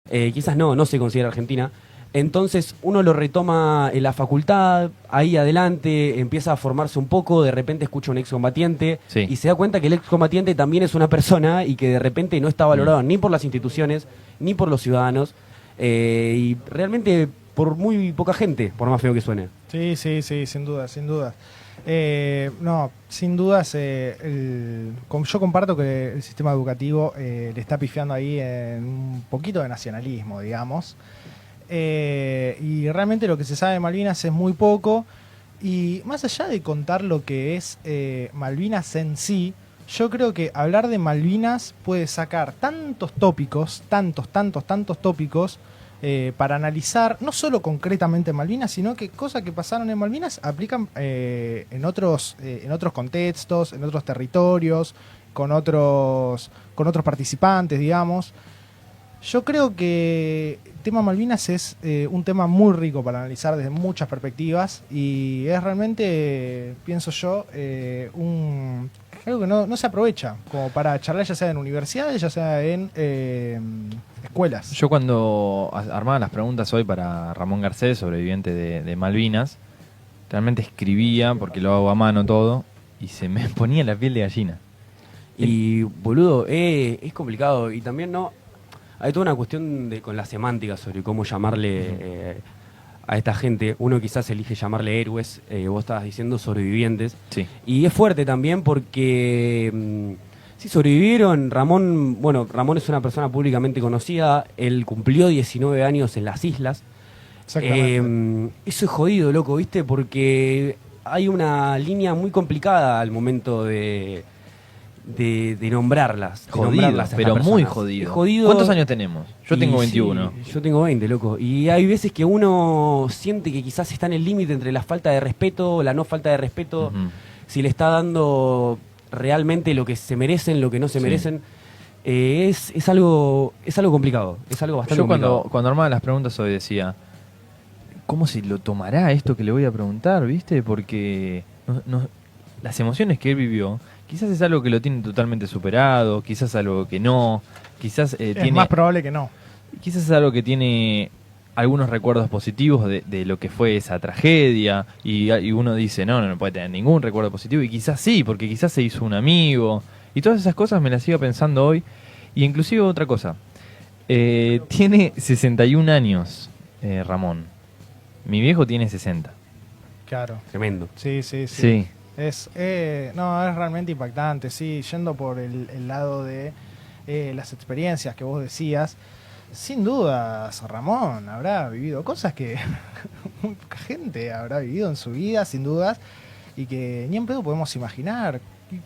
quizás no se considera argentina. Entonces uno lo retoma en la facultad, ahí adelante, empieza a formarse un poco, de repente escucha un excombatiente Sí. y se da cuenta que el excombatiente también es una persona y que de repente no está valorado ni por las instituciones, ni por los ciudadanos, y realmente por muy poca gente, por más feo que suene. Sí, sin duda, sin duda. No, sin dudas, yo comparto que el sistema educativo le está pifiando ahí en un poquito de nacionalismo, digamos. Y realmente lo que se sabe de Malvinas es muy poco. Y más allá de contar lo que es Malvinas en sí, yo creo que hablar de Malvinas puede sacar tantos tópicos, tantos tópicos, para analizar no solo concretamente Malvinas, sino que cosas que pasaron en Malvinas aplican en otros contextos, en otros territorios, con otros participantes, digamos. Yo creo que el tema Malvinas es un tema muy rico para analizar desde muchas perspectivas y es realmente, pienso yo, algo que no se aprovecha como para charlar, ya sea en universidades, ya sea en escuelas. Yo cuando armaba las preguntas hoy para Ramón Garcés, sobreviviente de Malvinas, realmente escribía, porque lo hago a mano todo, y se me ponía la piel de gallina. Y boludo, es complicado y también hay toda una cuestión con la semántica sobre cómo llamarle a esta gente. Uno quizás elige llamarle héroes, vos estabas diciendo sobrevivientes. Sí. Y es fuerte también porque sí sobrevivieron. Ramón es una persona públicamente conocida, él cumplió 19 años en las islas. Exactamente. Eso es jodido, loco, ¿viste? Porque hay una línea muy complicada al momento de nombrarlas. Jodido, pero muy jodido. Es jodido. ¿Cuántos años tenemos? Yo tengo 21. Sí, yo tengo 20, loco. Y hay veces que uno siente que quizás está en el límite entre la falta de respeto, la no falta de respeto, si le está dando realmente lo que se merecen, lo que no se merecen. Es algo complicado, es algo bastante complicado. Yo cuando armaba las preguntas hoy decía, ¿cómo se lo tomará esto que le voy a preguntar? ¿Viste? Porque las emociones que él vivió, quizás es algo que lo tiene totalmente superado, quizás algo que no, quizás es más probable que no. Quizás es algo que tiene algunos recuerdos positivos de lo que fue esa tragedia, y uno dice, no puede tener ningún recuerdo positivo, y quizás sí, porque quizás se hizo un amigo, y todas esas cosas me las iba pensando hoy, y inclusive otra cosa, tiene 61 años Ramón, mi viejo tiene 60. Claro. Tremendo. Sí. Es realmente impactante, sí, yendo por el lado de las experiencias que vos decías. Sin dudas, Ramón habrá vivido cosas que muy poca gente habrá vivido en su vida, sin dudas, y que ni en pedo podemos imaginar.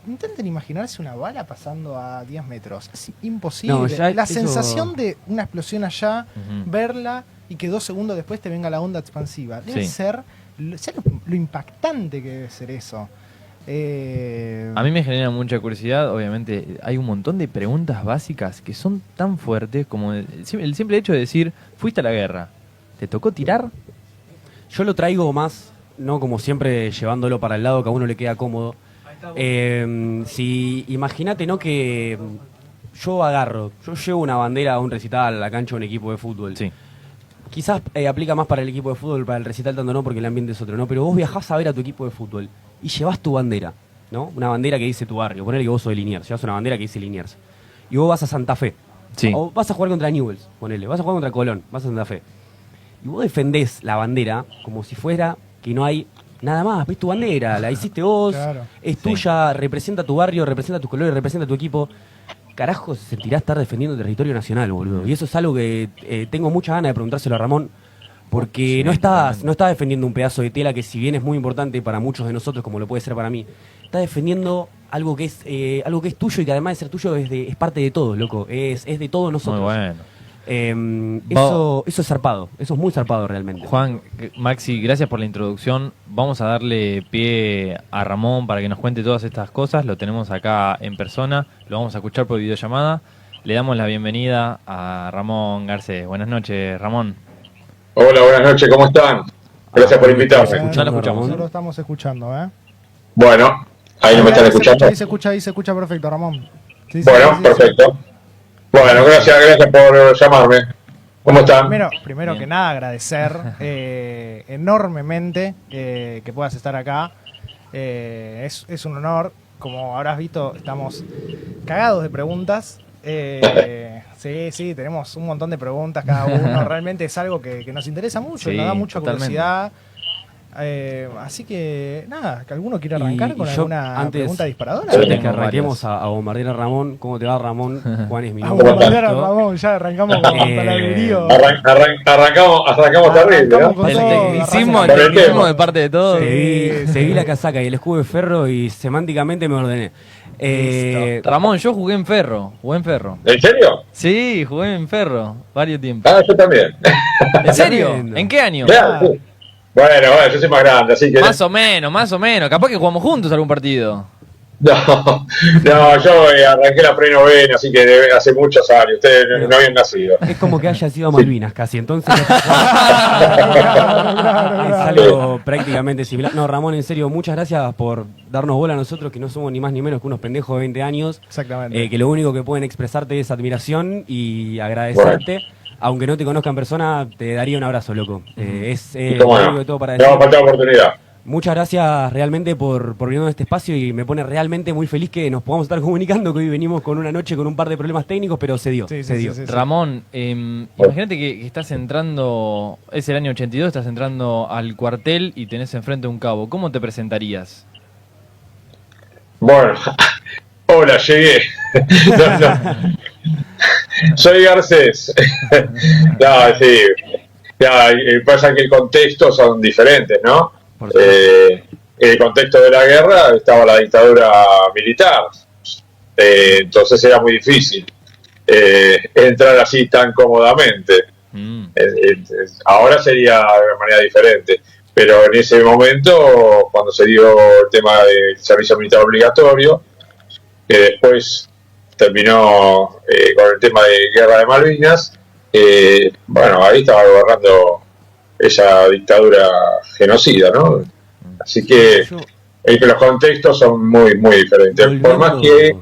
Intenten imaginarse una bala pasando a 10 metros. Es imposible. No, la sensación de una explosión allá, verla y que 2 segundos después te venga la onda expansiva. Debe ser lo impactante que debe ser eso. A mí me genera mucha curiosidad, obviamente hay un montón de preguntas básicas que son tan fuertes como el simple hecho de decir, fuiste a la guerra, ¿te tocó tirar? Yo lo traigo más, no como siempre llevándolo para el lado que a uno le queda cómodo. Si imagínate, ¿no? Que yo llevo una bandera a un recital a la cancha de un equipo de fútbol. Sí. Quizás aplica más para el equipo de fútbol, para el recital tanto no, porque el ambiente es otro, ¿no? Pero vos viajás a ver a tu equipo de fútbol y llevas tu bandera, ¿no? Una bandera que dice tu barrio. Ponele que vos sos de Liniers, llevas una bandera que dice Liniers. Y vos vas a Santa Fe. Sí. O vas a jugar contra Newell's, ponele. Vas a jugar contra Colón, vas a Santa Fe. Y vos defendés la bandera como si fuera que no hay nada más. Ves tu bandera, la hiciste vos, Claro. es tuya, representa tu barrio, representa tus colores, representa tu equipo. Carajo, se sentirá estar defendiendo el territorio nacional, boludo. Y eso es algo que tengo mucha ganas de preguntárselo a Ramón, porque Sí, no estás defendiendo un pedazo de tela que, si bien es muy importante para muchos de nosotros, como lo puede ser para mí, estás defendiendo algo que es tuyo y que además de ser tuyo es parte de todos, loco. Es de todos nosotros. Muy bueno. Eso es zarpado, eso es muy zarpado realmente. Juan, Maxi, gracias por la introducción. Vamos a darle pie a Ramón para que nos cuente todas estas cosas. Lo tenemos acá en persona, lo vamos a escuchar por videollamada. Le damos la bienvenida a Ramón Garcés. Buenas noches, Ramón. Hola, buenas noches, ¿cómo están? Gracias por invitarme. Ya lo escuchamos. Nosotros lo estamos escuchando, ¿eh? Bueno, ahí no me están escuchando. Ahí se escucha perfecto, Ramón. Sí, Bueno, sí. perfecto. Bueno, gracias por llamarme. ¿Cómo están? Primero Bien. que nada, agradecer enormemente que puedas estar acá. Es un honor. Como habrás visto, estamos cagados de preguntas. Sí, tenemos un montón de preguntas cada uno. Realmente es algo que nos interesa mucho, Sí, nos da mucha totalmente. curiosidad. Así que nada, que alguno quiera arrancar con yo, alguna antes- pregunta disparadora. Antes que tengo arranquemos a bombardear a Ramón, ¿cómo te va, Ramón? Juan es mi Vamos nombre. a mandar a Ramón, ya arrancamos con palabrerío. Arrancamos terrible, Arrancamos ¿no? con El todo, tecnicismo, arrancamos. el tecnicismo de parte de todos. Seguí la casaca y el escudo de ferro y semánticamente me ordené. Ramón, yo jugué en Ferro. ¿En serio? Sí, jugué en Ferro varios tiempos. Yo también. ¿En serio? Tremendo. ¿En qué año? Claro, sí. Bueno, yo soy más grande, así que... Más o menos. Capaz que jugamos juntos algún partido. No, yo arranqué la pre-novena, así que hace muchos años. Ustedes no habían nacido. Es como que haya sido a Malvinas casi, entonces es algo prácticamente similar. No, Ramón, en serio, muchas gracias por darnos bola a nosotros, que no somos ni más ni menos que unos pendejos de 20 años, Exactamente. que lo único que pueden expresarte es admiración y agradecerte. Aunque no te conozca en persona, te daría un abrazo, loco. Es ¿Cómo lo no? único de todo para No decir. va a faltar oportunidad. Muchas gracias realmente por brindarnos este espacio y me pone realmente muy feliz que nos podamos estar comunicando, que hoy venimos con una noche con un par de problemas técnicos, pero se dio, Sí, se dio. sí. Ramón, imagínate que estás entrando, es el año 82, estás entrando al cuartel y tenés enfrente un cabo. ¿Cómo te presentarías? Bueno, hola, llegué. No. Soy Garcés. No, sí. Pasa que el contexto son diferentes, ¿no? Por supuesto. En el contexto de la guerra estaba la dictadura militar. Entonces era muy difícil entrar así tan cómodamente. Ahora sería de manera diferente. Pero en ese momento, cuando se dio el tema del servicio militar obligatorio, que después terminó con el tema de Guerra de Malvinas, bueno, ahí estaba gobernando esa dictadura genocida, ¿no? Así que Yo- los contextos son muy, muy diferentes. Por más volviendo- que,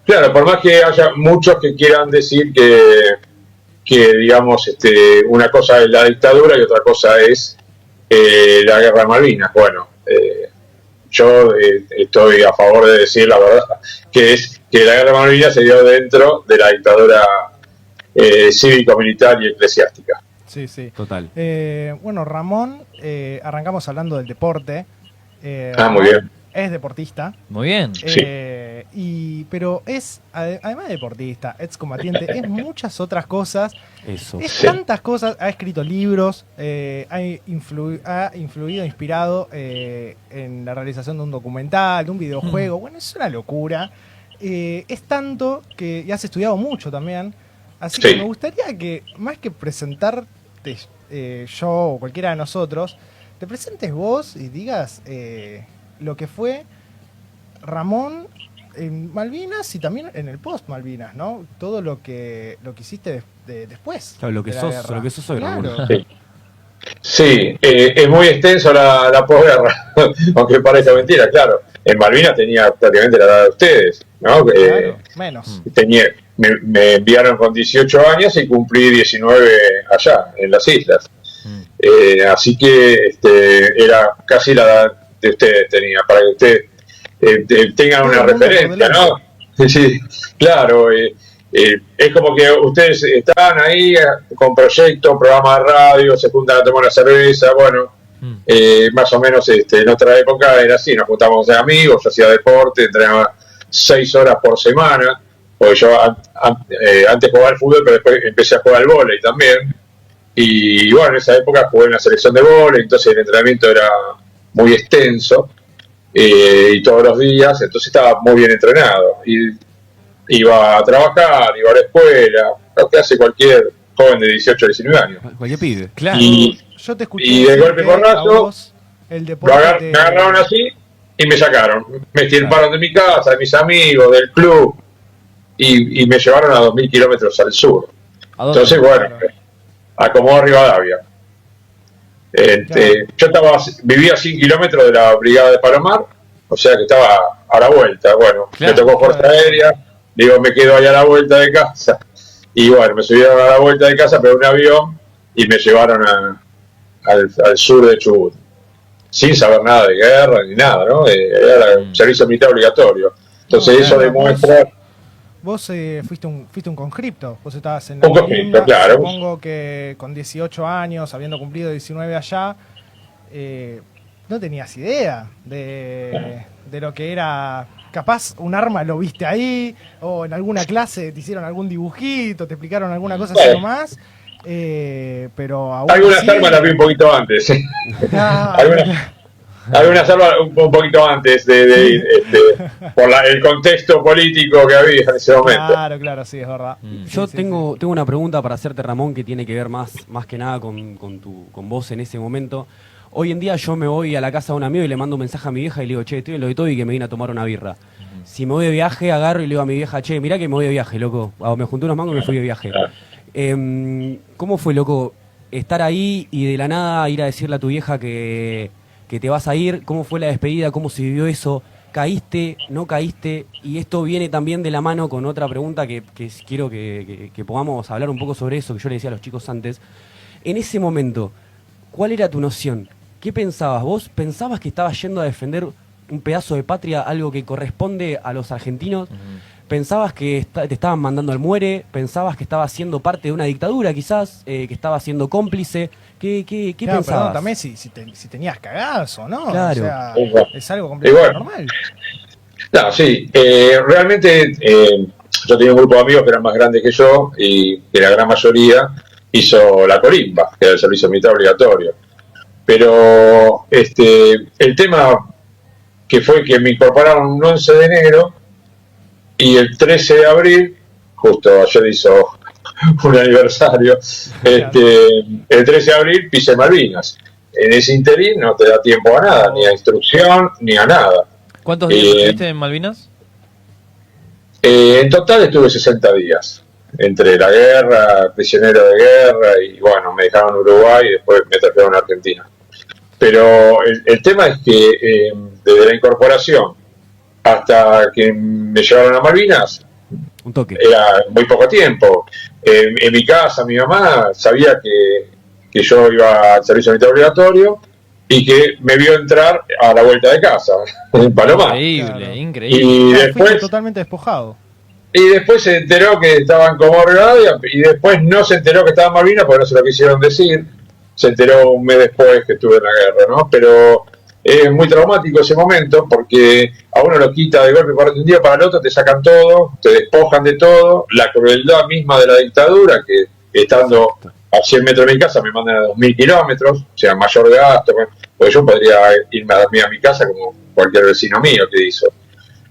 claro, por más que haya muchos que quieran decir que digamos, una cosa es la dictadura y otra cosa es la Guerra de Malvinas. Bueno, yo estoy a favor de decir la verdad, que es que la Guerra de Malvinas se dio dentro de la dictadura cívico-militar y eclesiástica. Sí. Total. Bueno, Ramón, arrancamos hablando del deporte. Muy bien. Es deportista. Muy bien. Sí. Pero es, además de deportista, excombatiente, es muchas otras cosas. Eso. Es Sí. tantas cosas, ha escrito libros, ha influido, inspirado en la realización de un documental, de un videojuego. Bueno, es una locura. Es tanto que y has estudiado mucho también. Así Sí. que me gustaría que, más que presentarte yo o cualquiera de nosotros, te presentes vos y digas lo que fue Ramón en Malvinas y también en el post Malvinas, ¿no? Todo lo que hiciste después. Claro, lo que de la sos, guerra. lo que sos hoy, Claro. Ramón. Sí. Sí, es muy extenso la posguerra, aunque parezca mentira, claro. En Malvinas tenía prácticamente la edad de ustedes, ¿no? Claro, menos. Me enviaron con 18 años y cumplí 19 allá, en las islas. Así que era casi la edad de ustedes, tenía, para que ustedes tengan Todo una el mundo referencia, por ¿no? Sí, claro. Es como que ustedes están ahí con proyectos, programas de radio, se juntan a tomar una cerveza, bueno, más o menos en otra época era así, nos juntábamos de amigos, yo hacía deporte, entrenaba 6 horas por semana, porque yo antes jugaba al fútbol, pero después empecé a jugar al vóley también, y bueno, en esa época jugué en la selección de vóley, entonces el entrenamiento era muy extenso, y todos los días, entonces estaba muy bien entrenado, y iba a trabajar, iba a la escuela, lo que hace cualquier joven de 18 o 19 años. Cualquier pibe. Claro. Yo te escuché y de decir golpe que porrazo, a vos el deporte me agarraron así y me sacaron. Me estirparon de mi casa, de mis amigos, del club, y me llevaron a 2.000 kilómetros al sur. ¿A dónde? Entonces, bueno, acomodó Rivadavia. Yo vivía a 100 kilómetros de la brigada de Palomar, o sea que estaba a la vuelta. Bueno, Claro, me tocó Fuerza Aérea, digo, me quedo ahí a la vuelta de casa. y bueno, me subieron a la vuelta de casa, pero un avión, y me llevaron al sur de Chubut, sin saber nada de guerra ni nada, ¿no? Era un servicio militar obligatorio. Entonces No, eso claro, demuestra... Vos fuiste un conscripto, vos estabas en Un la conscripto, Marinda, claro. supongo que con 18 años, habiendo cumplido 19 allá, no tenías idea de lo que era. Capaz un arma lo viste ahí, o en alguna clase te hicieron algún dibujito, te explicaron alguna cosa así nomás, pero aún Algunas así, armas las vi un poquito antes. Algunas armas un poquito antes por el contexto político que había en ese momento. Claro, sí, es verdad. Yo Sí, tengo una pregunta para hacerte, Ramón, que tiene que ver más que nada con vos en ese momento. Hoy en día yo me voy a la casa de un amigo y le mando un mensaje a mi vieja y le digo, che, estoy en lo de todo y que me vine a tomar una birra. Si me voy de viaje, agarro y le digo a mi vieja, che, mirá que me voy de viaje, loco. Me junté unos mangos y me fui de viaje. ¿Cómo fue, loco, estar ahí y de la nada ir a decirle a tu vieja que te vas a ir? ¿Cómo fue la despedida? ¿Cómo se vivió eso? ¿Caíste? ¿No caíste? Y esto viene también de la mano con otra pregunta que quiero que podamos hablar un poco sobre eso, que yo le decía a los chicos antes. En ese momento, ¿cuál era tu noción? ¿Qué pensabas? ¿Vos pensabas que estabas yendo a defender un pedazo de patria, algo que corresponde a los argentinos? ¿Pensabas que te estaban mandando al muere? ¿Pensabas que estabas siendo parte de una dictadura quizás? ¿Que estabas siendo cómplice? ¿Qué Claro, pensabas? perdón, también si tenías cagazo, ¿no? Claro. O sea, Bueno. es algo completamente normal. No, sí, realmente yo tenía un grupo de amigos que eran más grandes que yo y que la gran mayoría hizo la colimba, que era el servicio militar obligatorio. Pero el tema que fue que me incorporaron un 11 de enero y el 13 de abril, justo ayer hizo un aniversario, el 13 de abril pisé Malvinas. En ese interín no te da tiempo a nada, ni a instrucción, ni a nada. ¿Cuántos días estuviste en Malvinas? En total estuve 60 días, entre la guerra, prisionero de guerra, y bueno, me dejaron en Uruguay y después me trajeron a Argentina. Pero el tema es que desde la incorporación hasta que me llevaron a Malvinas, Un toque. era muy poco tiempo. En mi casa, mi mamá sabía que yo iba al servicio militar obligatorio y que me vio entrar a la vuelta de casa, en Palomar. Increíble, Claro. increíble. Y Fuiste después, totalmente despojado. y después se enteró que estaba en Comorrivadavia y después no se enteró que estaba en Malvinas porque no se lo quisieron decir. Se enteró un mes después que estuve en la guerra, ¿no? Pero es muy traumático ese momento porque a uno lo quita de golpe de un día para el otro, te sacan todo, te despojan de todo, la crueldad misma de la dictadura, que estando a 100 metros de mi casa me mandan a 2.000 kilómetros, o sea, mayor gasto, porque yo podría irme a dormir a mi casa como cualquier vecino mío que hizo.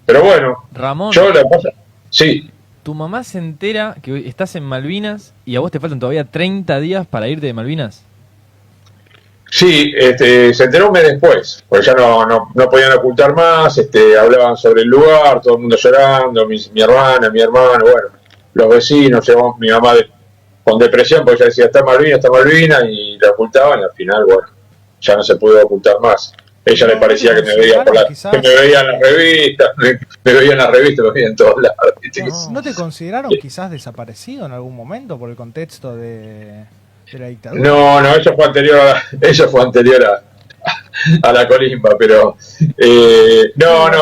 Pero bueno, Ramón, yo la cosa... Sí, tu mamá se entera que estás en Malvinas y a vos te faltan todavía 30 días para irte de Malvinas. sí, se enteró un mes después, porque ya no podían ocultar más, hablaban sobre el lugar, todo el mundo llorando, mi hermana, mi hermano, bueno, los vecinos, mi mamá con depresión, porque ella decía, está Malvina, y la ocultaban, y al final, bueno, ya no se pudo ocultar más. Ella le parecía que me veía que me veía en las revistas, me veía en las revistas, me veía en todos lados. ¿viste? ¿No te consideraron quizás desaparecido en algún momento por el contexto de la dictadura? No, eso fue anterior a la colimba, pero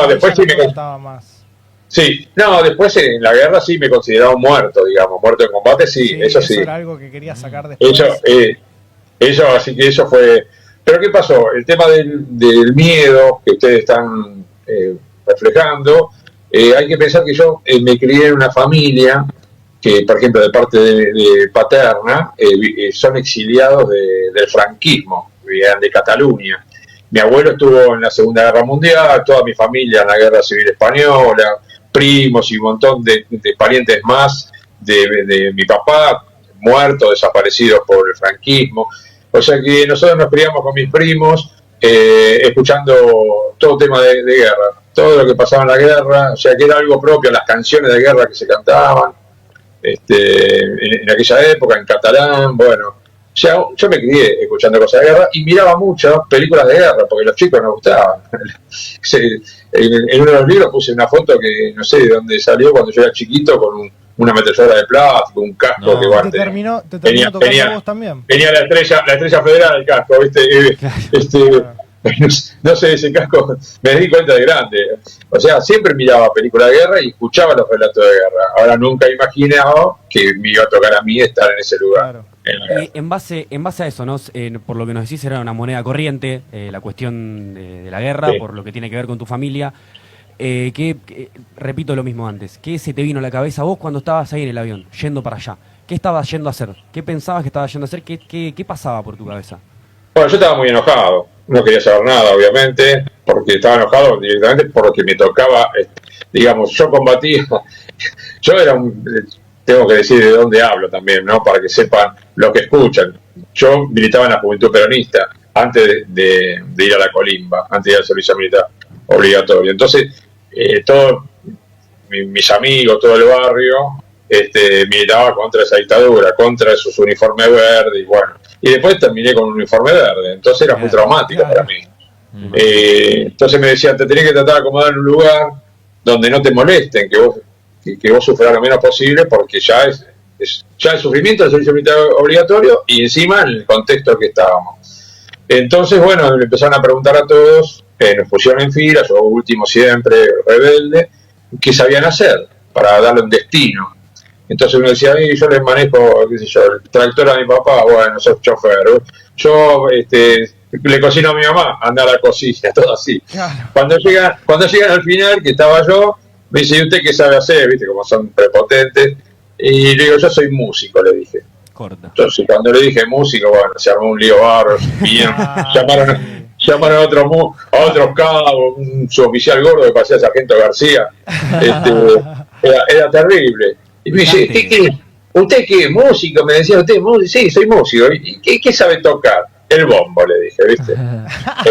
después sí me estaba más. sí, después en la guerra sí me consideraron muerto, digamos, muerto en combate, sí, eso sí. Eso era algo que quería sacar después. Así que eso fue. Pero ¿qué pasó? El tema del miedo que ustedes están reflejando, hay que pensar que yo me crié en una familia que, por ejemplo, de parte de paterna, son exiliados del franquismo, vivían de Cataluña. Mi abuelo estuvo en la Segunda Guerra Mundial, toda mi familia en la Guerra Civil Española, primos y un montón de parientes más de mi papá, muertos, desaparecidos por el franquismo. O sea que nosotros nos criamos con mis primos escuchando todo tema de guerra, todo lo que pasaba en la guerra, o sea que era algo propio, las canciones de guerra que se cantaban en aquella época, en catalán, bueno. Yo me crié escuchando cosas de guerra y miraba muchas películas de guerra, porque a los chicos nos gustaban. En uno de los libros puse una foto que no sé de dónde salió cuando yo era chiquito, con una ametralladora de plástico, un casco No. que bueno, Te terminó tocando a vos también. tenía la estrella federal del casco, ¿viste? No sé, ese casco me di cuenta de grande. O sea, siempre miraba películas de guerra y escuchaba los relatos de guerra. Ahora nunca imaginaba que me iba a tocar a mí estar en ese lugar. Claro. Y en base a eso, ¿no? Por lo que nos decís, era una moneda corriente, la cuestión de la guerra, Sí. por lo que tiene que ver con tu familia. Repito lo mismo antes, ¿qué se te vino a la cabeza vos cuando estabas ahí en el avión, yendo para allá? ¿Qué estabas yendo a hacer? ¿Qué pensabas que estabas yendo a hacer? ¿Qué pasaba por tu cabeza? Bueno, yo estaba muy enojado. No quería saber nada, obviamente, porque estaba enojado directamente porque me tocaba, digamos, yo combatía. Yo era tengo que decir de dónde hablo también, ¿no? Para que sepan los que escuchan. Yo militaba en la Juventud Peronista antes de ir a la colimba, antes de ir al servicio militar obligatorio. Entonces, todos mis amigos, todo el barrio, militaba contra esa dictadura, contra esos uniformes verdes, y bueno. Y después terminé con un uniforme verde, entonces era muy traumático para mí. Entonces me decían, te tenés que tratar de acomodar en un lugar donde no te molesten, que vos sufras lo menos posible, porque ya es el sufrimiento del servicio militar obligatorio y encima en el contexto que estábamos. Entonces, bueno, me empezaron a preguntar a todos, nos pusieron en fila, yo último siempre, rebelde, qué sabían hacer para darle un destino. Entonces uno decía, yo les manejo, qué sé yo, el tractor a mi papá, bueno, soy chofer. Yo le cocino a mi mamá, anda a la cocina, todo así. Claro. Cuando llegan al final, que estaba yo, me dice, ¿y usted qué sabe hacer? ¿Viste? Como son prepotentes. Y le digo, yo soy músico, le dije. Corta. Entonces cuando le dije músico, bueno, se armó un lío barro, bien, llamaron a otros cabos, un suboficial gordo que parecía Sargento García. Era terrible. Y me dice, ¿usted qué es músico? Me decía, ¿usted es músico? Sí, soy músico. ¿Y qué sabe tocar? El bombo, le dije, ¿viste?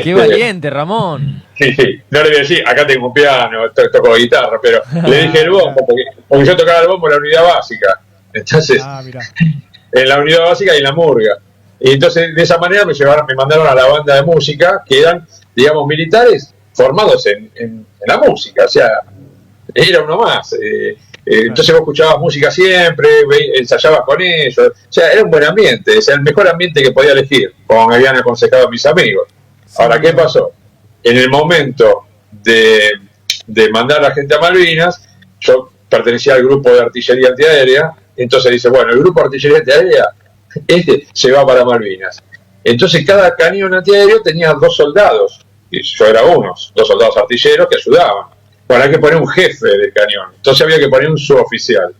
¡Qué valiente, Ramón! Sí, no le voy a decir, acá tengo un piano, toco guitarra, pero le dije el bombo, porque yo tocaba el bombo en la unidad básica. Entonces, Mirá. en la unidad básica y en la murga. Y entonces, de esa manera me mandaron a la banda de música, que eran, digamos, militares formados en la música, o sea, era uno más. Entonces vos escuchabas música siempre, ensayabas con ellos, o sea, era un buen ambiente, el mejor ambiente que podía elegir, como me habían aconsejado mis amigos. Ahora, ¿qué pasó? En el momento de mandar a la gente a Malvinas, yo pertenecía al grupo de artillería antiaérea, entonces dice, bueno, el grupo de artillería antiaérea, se va para Malvinas. Entonces cada cañón antiaéreo tenía 2 soldados, y yo era dos soldados artilleros que ayudaban. Bueno, hay que poner un jefe del cañón, entonces había que poner un suboficial.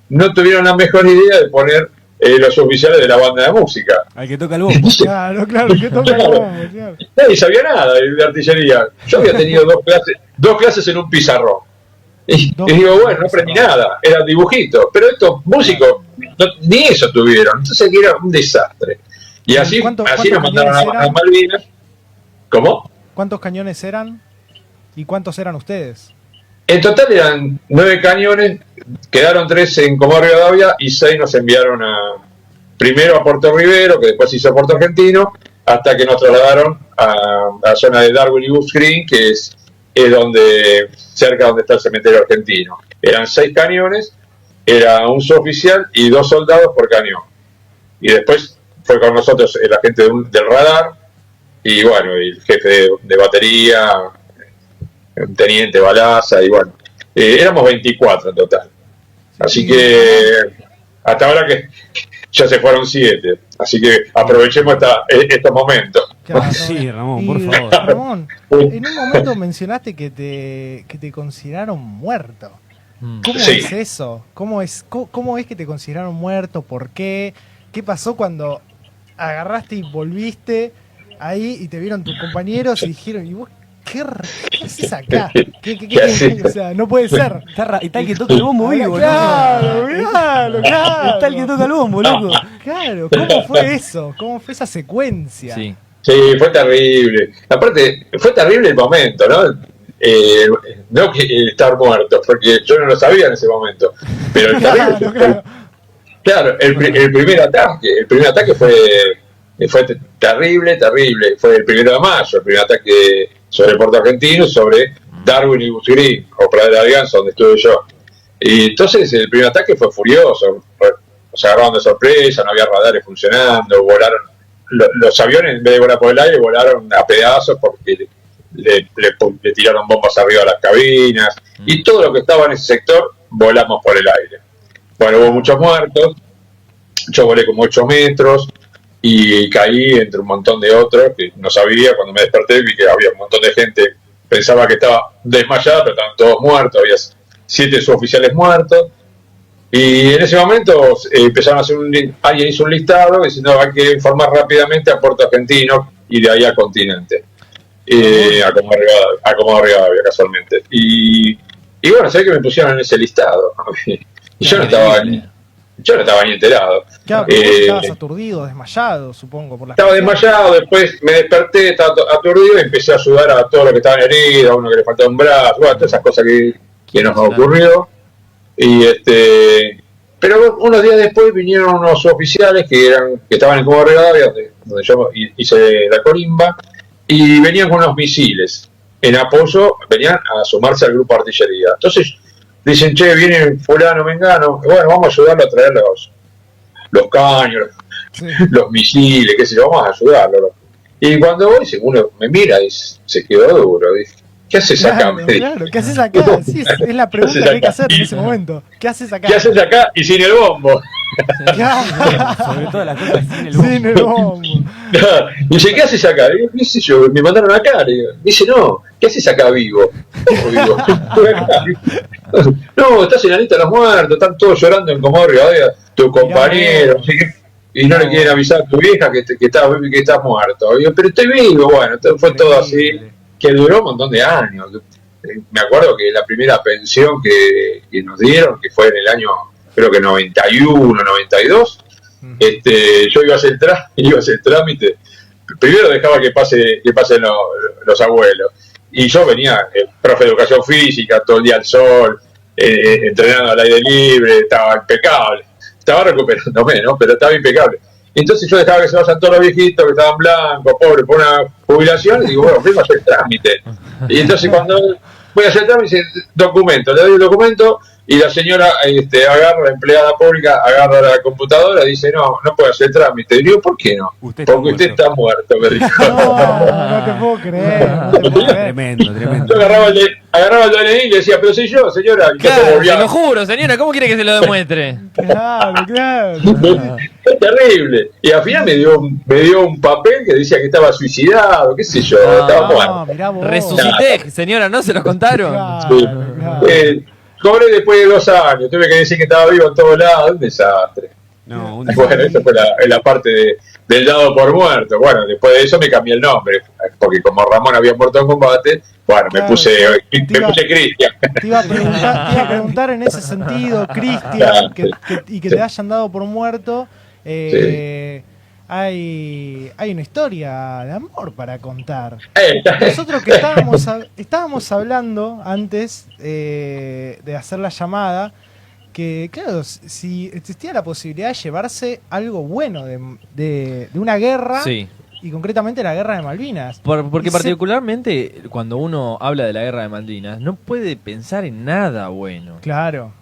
No tuvieron la mejor idea de poner los suboficiales de la banda de música. Al que toca el bombo. Claro, que toca el bombo, claro. Nadie sabía nada de artillería. Yo había tenido dos clases en un pizarrón. Y digo, bueno, no aprendí nada, eran dibujitos. Pero estos músicos ni eso tuvieron, entonces era un desastre. Y así nos mandaron a Malvinas. ¿Cómo? ¿Cuántos cañones eran? ¿Y cuántos eran ustedes? En total eran 9 cañones, quedaron 3 en Comodoro Rivadavia y 6 nos enviaron primero a Puerto Rivero, que después se hizo Puerto Argentino, hasta que nos trasladaron a la zona de Darwin y Goose Green, que es cerca donde está el cementerio argentino. Eran 6 cañones, era un suboficial y 2 soldados por cañón. Y después fue con nosotros el agente del radar, y bueno, el jefe de batería, un teniente Balaza, y bueno, éramos 24 en total. Así que hasta ahora que ya se fueron 7, así que aprovechemos estos momentos. Claro, Sí, Ramón, por y, favor. Ramón, en un momento mencionaste que te consideraron muerto. ¿Cómo Sí. es eso? ¿Cómo es que te consideraron muerto? ¿Por qué? ¿Qué pasó cuando agarraste y volviste ahí y te vieron tus compañeros y dijeron, ¿y vos qué haces acá? ¿Qué haces? O sea, no puede ser. Está el que toca el bombo vivo, Claro. Está el que toca el bombo, loco. Claro, ¿cómo fue eso? ¿Cómo fue esa secuencia? Sí. Sí, fue terrible. Aparte, fue terrible el momento, ¿no? No que estar muertos, porque yo no lo sabía en ese momento. Pero el terrible, claro, el primer ataque fue terrible. Fue el 1 de mayo, el primer ataque sobre Puerto Argentino, sobre Darwin y Goose Green, o Pradera de Ganso, donde estuve yo. Y entonces el primer ataque fue furioso, nos agarraron de sorpresa, no había radares funcionando, volaron, los aviones en vez de volar por el aire volaron a pedazos porque le tiraron bombas arriba a las cabinas, y todo lo que estaba en ese sector volamos por el aire. Bueno, hubo muchos muertos, yo volé como 8 metros y caí entre un montón de otros que no sabía. Cuando me desperté vi que había un montón de gente, pensaba que estaba desmayada, pero estaban todos muertos, había 7 suboficiales muertos. Y en ese momento empezaron a hacer alguien hizo un listado diciendo hay que informar rápidamente a Puerto Argentino y de ahí a Continente, a Comodoro Rivadavia casualmente. Y bueno, sé que me pusieron en ese listado. Y yo no estaba ni enterado. Claro, pero vos estabas aturdido, desmayado, supongo. Estaba desmayado, después me desperté, estaba aturdido y empecé a ayudar a todos los que estaban heridos, a uno que le faltaba un brazo, bueno, todas esas cosas que nos ocurrió. Pero unos días después vinieron unos oficiales que estaban en Comodoro Rivadavia, donde yo hice la colimba, y venían con unos misiles en apoyo, venían a sumarse al grupo de artillería. Entonces dicen, che, viene fulano, mengano, bueno, vamos a ayudarlo a traer los caños, los misiles, qué sé yo, vamos a ayudarlo. Y cuando voy, uno me mira y se quedó duro, dice, ¿qué haces acá? Claro, ¿qué haces acá? Sí, es la pregunta que hay que hacer en ese momento. ¿Qué haces acá? ¿Qué haces acá y sin el bombo? Sobre todo las cosas sin el bombo. Dice, ¿qué haces acá? Digo, ¿qué sé yo? Me mandaron acá. Dice, no, ¿qué haces acá vivo? ¿Cómo vivo? No, estás en la lista de los muertos, están todos llorando en Comodoro Rivadavia, tu compañero, y no le quieren avisar a tu vieja que estás muerto. Digo, pero estoy vivo. Bueno, fue todo así, que duró un montón de años. Me acuerdo que la primera pensión que nos dieron, que fue en el año, creo que 91, 92, yo iba a hacer el trámite. Primero dejaba que pasen los abuelos. Y yo venía, profe de educación física, todo el día al sol, entrenando al aire libre, estaba impecable. Estaba recuperándome, ¿no? Pero estaba impecable. Entonces yo dejaba que se vayan todos los viejitos que estaban blancos, pobres, por una jubilación, y digo, bueno, vengo a hacer el trámite. Y entonces cuando voy a hacer el trámite, dice, documento, le doy el documento, y la señora agarra, la empleada pública, agarra la computadora y dice, no puede hacer el trámite. Y digo, ¿por qué no? Porque usted está muerto, me dijo. No te puedo creer. Tremendo. Yo agarraba el DNI y le decía, pero soy yo, señora. Y claro, te lo juro, señora, ¿cómo quiere que se lo demuestre? Claro. Es terrible. Y al final me dio un papel que decía que estaba suicidado, qué sé yo, estaba muerto. Mirá vos. Resucité, señora, ¿no se lo contaron? Claro. Cobré después de 2 años, tuve que decir que estaba vivo en todos lados, un desastre. Bueno, esa fue la parte del dado por muerto. Bueno, después de eso me cambié el nombre, porque como Ramón había muerto en combate, bueno, me puse Cristian. Te iba a preguntar en ese sentido, Cristian, y que te hayan dado por muerto. Hay una historia de amor para contar. Nosotros que estábamos hablando antes de hacer la llamada, que claro, si existía la posibilidad de llevarse algo bueno de una guerra, y concretamente la guerra de Malvinas. Porque particularmente cuando uno habla de la guerra de Malvinas, no puede pensar en nada bueno. Claro.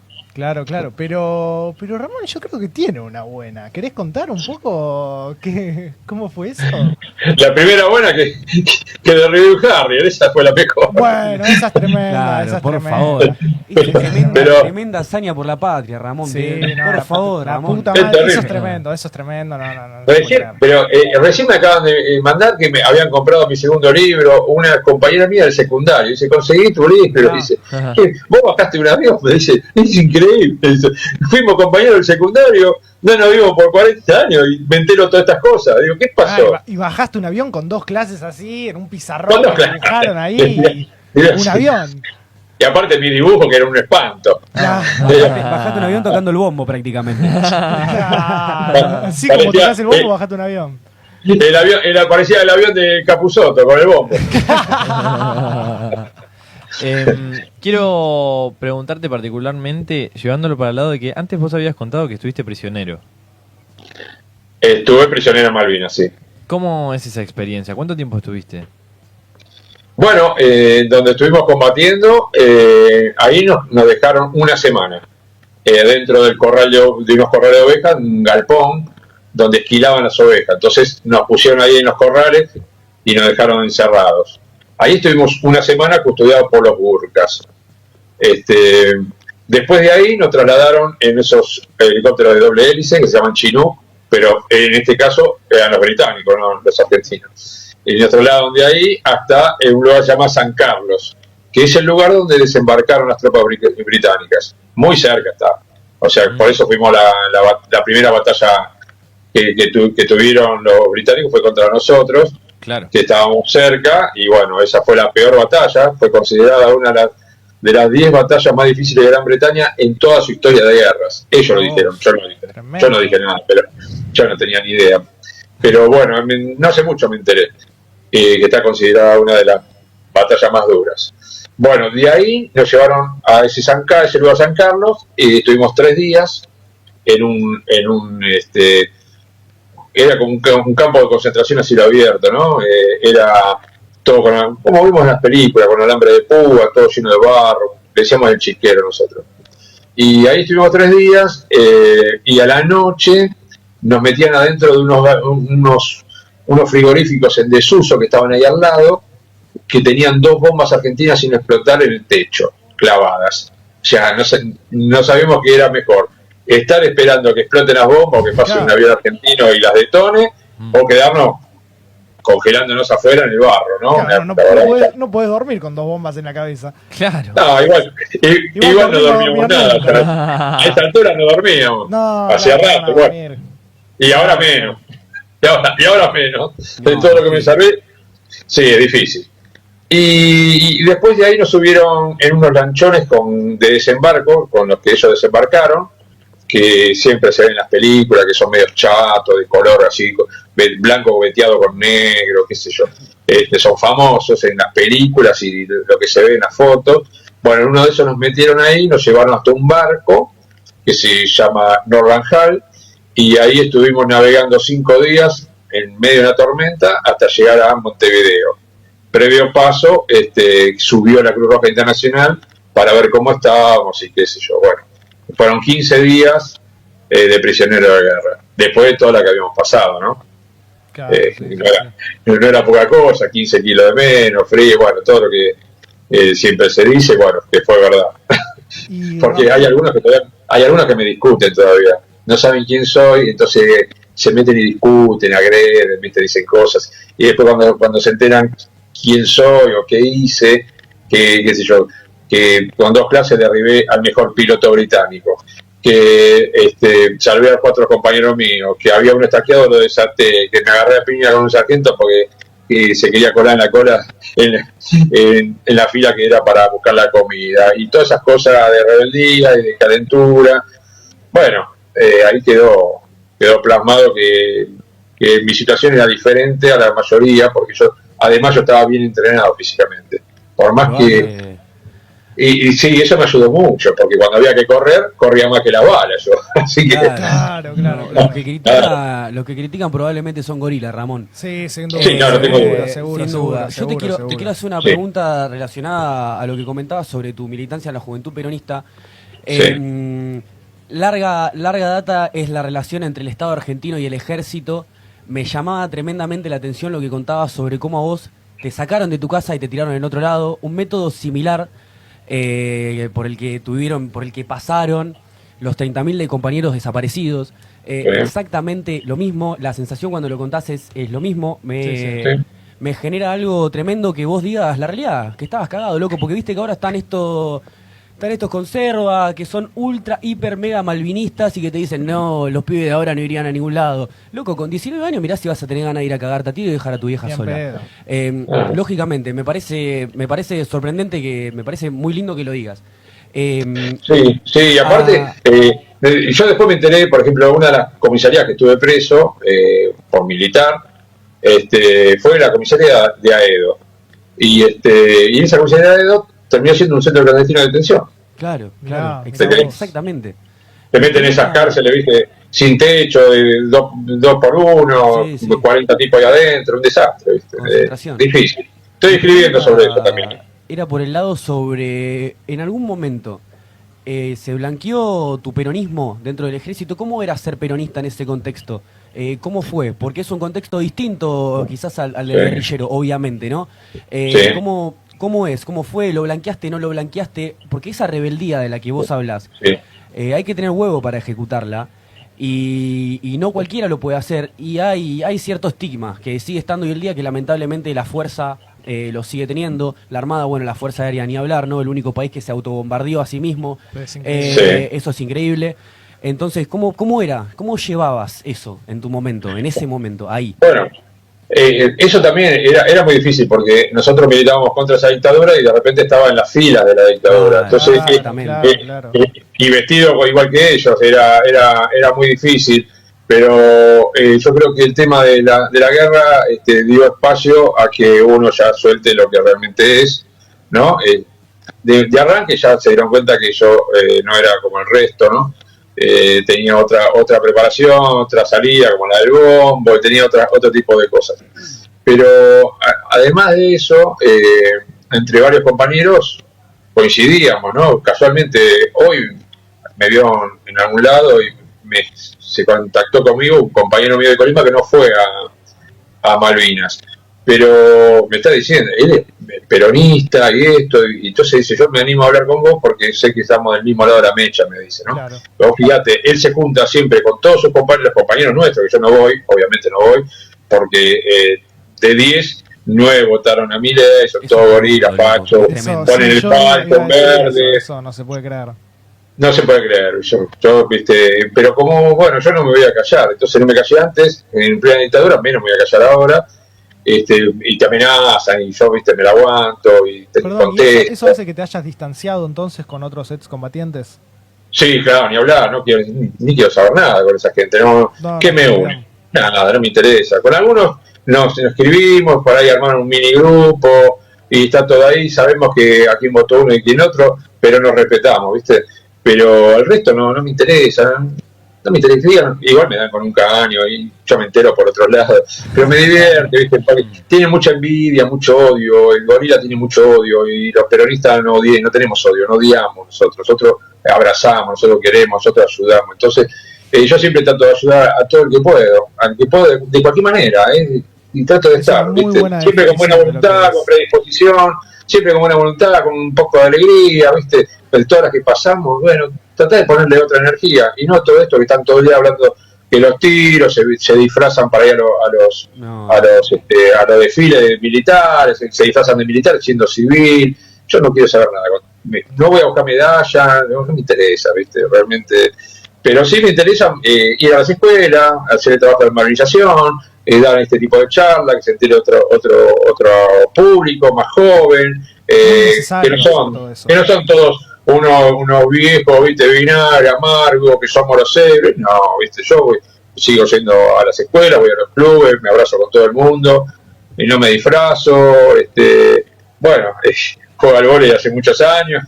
Pero Ramón, yo creo que tiene una buena. ¿Querés contar un poco cómo fue eso? La primera buena que derribó un Harrier, esa fue la mejor. Bueno, esa es tremenda. Claro, esa es por tremenda. favor. Tremenda hazaña por la patria, Ramón. Sí, por favor, la Ramón. puta madre, eso es tremendo. No, recién me acaban de mandar que me habían comprado mi segundo libro, una compañera mía del secundario. Dice, conseguí tu libro. Dice, ¿vos bajaste un avión? Me dice, es increíble. Dice, fuimos compañeros del secundario, no nos vimos por 40 años y me entero todas estas cosas. Digo, ¿qué pasó? Y bajaste un avión con 2 clases así, en un pizarrón que dibujaron ahí. Un avión. Y aparte mi dibujo que era un espanto. Bajaste un avión tocando el bombo prácticamente. Así como tocás el bombo, bajaste un avión. El avión parecía el avión de Capusotto con el bombo. Quiero preguntarte particularmente, llevándolo para el lado de que antes vos habías contado que estuviste prisionero. Estuve prisionero en Malvinas, sí. ¿Cómo es esa experiencia? ¿Cuánto tiempo estuviste? Bueno, donde estuvimos combatiendo, ahí nos dejaron una semana. Dentro del corral de unos corrales de ovejas, un galpón donde esquilaban las ovejas. Entonces nos pusieron ahí en los corrales y nos dejaron encerrados. Ahí estuvimos una semana custodiados por los Gurkhas. Después de ahí nos trasladaron en esos helicópteros de doble hélice que se llaman Chinook, pero en este caso eran los británicos, no los argentinos. Y nos trasladaron de ahí hasta un lugar que se llama San Carlos, que es el lugar donde desembarcaron las tropas británicas. Muy cerca está. O sea, por eso fuimos la primera batalla que tuvieron los británicos fue contra nosotros, claro, que estábamos cerca, y bueno, esa fue la peor batalla, fue considerada una de las 10 batallas más difíciles de Gran Bretaña en toda su historia de guerras. Ellos lo dijeron, yo no dije nada, pero yo no tenía ni idea. Pero bueno, no hace mucho me enteré que está considerada una de las batallas más duras. Bueno, de ahí nos llevaron a ese lugar San Carlos y estuvimos 3 días era como un campo de concentración a cielo abierto, ¿no? Era todo como vimos en las películas, con alambre de púa, todo lleno de barro, le decíamos el chiquero nosotros. Y ahí estuvimos 3 días y a la noche nos metían adentro de unos frigoríficos en desuso que estaban ahí al lado, que tenían 2 bombas argentinas sin explotar en el techo, clavadas. O sea, no sabíamos qué era mejor, estar esperando que exploten las bombas o que pase un avión argentino y las detone, o quedarnos congelándonos afuera en el barro, ¿no? Claro, no podés dormir con 2 bombas en la cabeza. Claro. No, igual no dormíamos nada. O sea, a esta altura no dormíamos. Hacía rato, bueno. Y ahora menos. Y ahora menos. De todo lo que me salvé, sí, es difícil. Y después de ahí nos subieron en unos lanchones de desembarco, con los que ellos desembarcaron, que siempre se ven en las películas, que son medio chatos, de color así, blanco veteado con negro, qué sé yo. Son famosos en las películas y lo que se ve en las fotos. Bueno, en uno de esos nos metieron ahí, nos llevaron hasta un barco que se llama Norlanhal, y ahí estuvimos navegando 5 días en medio de una tormenta hasta llegar a Montevideo. Previo paso, subió la Cruz Roja Internacional para ver cómo estábamos y qué sé yo. Bueno, fueron 15 días de prisionero de guerra, después de toda la que habíamos pasado, ¿no? Claro, no era poca cosa, 15 kilos de menos, frío, bueno, todo lo que siempre se dice, bueno, que fue verdad. Porque hay algunos que me discuten todavía, no saben quién soy, entonces se meten y discuten, agreden, dicen cosas, y después cuando se enteran quién soy o qué hice, qué sé yo, que con 2 clases derribé al mejor piloto británico, que salvé a 4 compañeros míos, que había un estaqueado, lo desaté, que me agarré a piña con un sargento porque se quería colar en la cola en la fila que era para buscar la comida, y todas esas cosas de rebeldía y de calentura. Bueno, ahí quedó plasmado que mi situación era diferente a la mayoría, porque además yo estaba bien entrenado físicamente, por más que... Y sí, eso me ayudó mucho, porque cuando había que correr, corría más que la bala yo. Así que... Claro. Los que critican probablemente son gorilas, Ramón. Sí, sin duda. Sí, no, no tengo duda. Seguro. Yo te quiero hacer una pregunta relacionada a lo que comentabas sobre tu militancia en la Juventud Peronista. Larga data es la relación entre el Estado argentino y el Ejército. Me llamaba tremendamente la atención lo que contabas sobre cómo a vos te sacaron de tu casa y te tiraron en otro lado. Un método similar por el que pasaron los 30.000 de compañeros desaparecidos. Exactamente lo mismo. La sensación cuando lo contás es lo mismo. Me genera algo tremendo que vos digas la realidad, que estabas cagado, loco, porque viste que ahora están estos conservas que son ultra, hiper, mega malvinistas y que te dicen, no, los pibes de ahora no irían a ningún lado. Loco, con 19 años mirá si vas a tener ganas de ir a cagarte a ti y dejar a tu vieja sola. Lógicamente, me parece sorprendente, me parece muy lindo que lo digas. Sí, aparte, yo después me enteré, por ejemplo, una de las comisarías que estuve preso por militar, fue la comisaría de Aedo. Y en esa comisaría de Aedo terminó siendo un centro clandestino de detención. Claro. Exactamente. Te meten en esas cárceles, viste, sin techo, de 2 por 1, 40 tipos ahí adentro, un desastre, viste. Difícil. Estoy escribiendo sobre eso también. Era por el lado sobre, en algún momento, ¿se blanqueó tu peronismo dentro del ejército? ¿Cómo era ser peronista en ese contexto? ¿Cómo fue? Porque es un contexto distinto quizás al del guerrillero, obviamente, ¿no? ¿Cómo es? ¿Cómo fue? ¿Lo blanqueaste? ¿No lo blanqueaste? Porque esa rebeldía de la que vos hablás, hay que tener huevo para ejecutarla. Y no cualquiera lo puede hacer. Y hay cierto estigma que sigue estando hoy el día, que lamentablemente la fuerza lo sigue teniendo. La Armada, bueno, la Fuerza Aérea ni hablar, ¿no? El único país que se autobombardeó a sí mismo. Eso es increíble. Entonces, ¿cómo era? ¿Cómo llevabas eso en tu momento, en ese momento, ahí? Bueno, eso también era muy difícil porque nosotros militábamos contra esa dictadura y de repente estaba en las filas de la dictadura. Entonces, claro. Y vestido igual que ellos, era muy difícil. Pero yo creo que el tema de la guerra dio espacio a que uno ya suelte lo que realmente es, ¿no? De arranque ya se dieron cuenta que yo no era como el resto, ¿no? Tenía otra preparación, otra salida como la del bombo, tenía otro tipo de cosas. Pero además de eso, entre varios compañeros coincidíamos, ¿no? Casualmente hoy me vio en algún lado y se contactó conmigo un compañero mío de Colima que no fue a Malvinas, pero me está diciendo, él es peronista y esto, y entonces dice, yo me animo a hablar con vos porque sé que estamos del mismo lado de la mecha, me dice, ¿no? Claro. Pero fíjate, él se junta siempre con todos sus compañeros, los compañeros nuestros, que yo no voy, obviamente no voy, porque de 10, 9 votaron a Milei, son todos gorilas, fachos, ponen el palco verde. Eso no se puede creer. No se puede creer, yo viste, pero como, bueno, yo no me voy a callar, entonces no me callé antes, en plena dictadura, menos me voy a callar ahora, y te amenazan, y yo, viste, me la aguanto, y te conté. ¿Eso hace que te hayas distanciado entonces con otros excombatientes? Sí, claro, ni hablar, no quiero, ni quiero saber nada con esa gente, ¿qué me une? Nada, no me interesa. Con algunos nos escribimos, por ahí armaron un mini grupo, y está todo ahí, sabemos que a quién votó uno y quién otro, pero nos respetamos, viste. Pero el resto no me interesa, no me interesa, igual me dan con un caño y yo me entero por otros lados, pero me divierte, ¿viste? Porque tiene mucha envidia, mucho odio, el gorila tiene mucho odio y los peronistas no tenemos odio, no odiamos nosotros abrazamos, nosotros queremos, nosotros ayudamos, entonces yo siempre trato de ayudar a todo el que puedo, al que puedo de cualquier manera, y trato de estar, ¿viste? Siempre con buena voluntad, con predisposición, siempre con buena voluntad, con un poco de alegría, ¿viste? De todas las que pasamos, bueno, tratar de ponerle otra energía, y no todo esto que están todo el día hablando que los tiros se disfrazan para ir a los desfiles militares, se disfrazan de militar siendo civil. Yo no quiero saber nada, no voy a buscar medalla, no me interesa, ¿viste? Realmente, pero sí me interesa ir a las escuelas, hacer el trabajo de malvinización, dar este tipo de charla, que se entere otro público más joven, que no son todos unos viejos, viste, vinagre, amargo, que somos los héroes. No, viste, yo sigo yendo a las escuelas, voy a los clubes, me abrazo con todo el mundo y no me disfrazo, bueno, juego al vóley hace muchos años,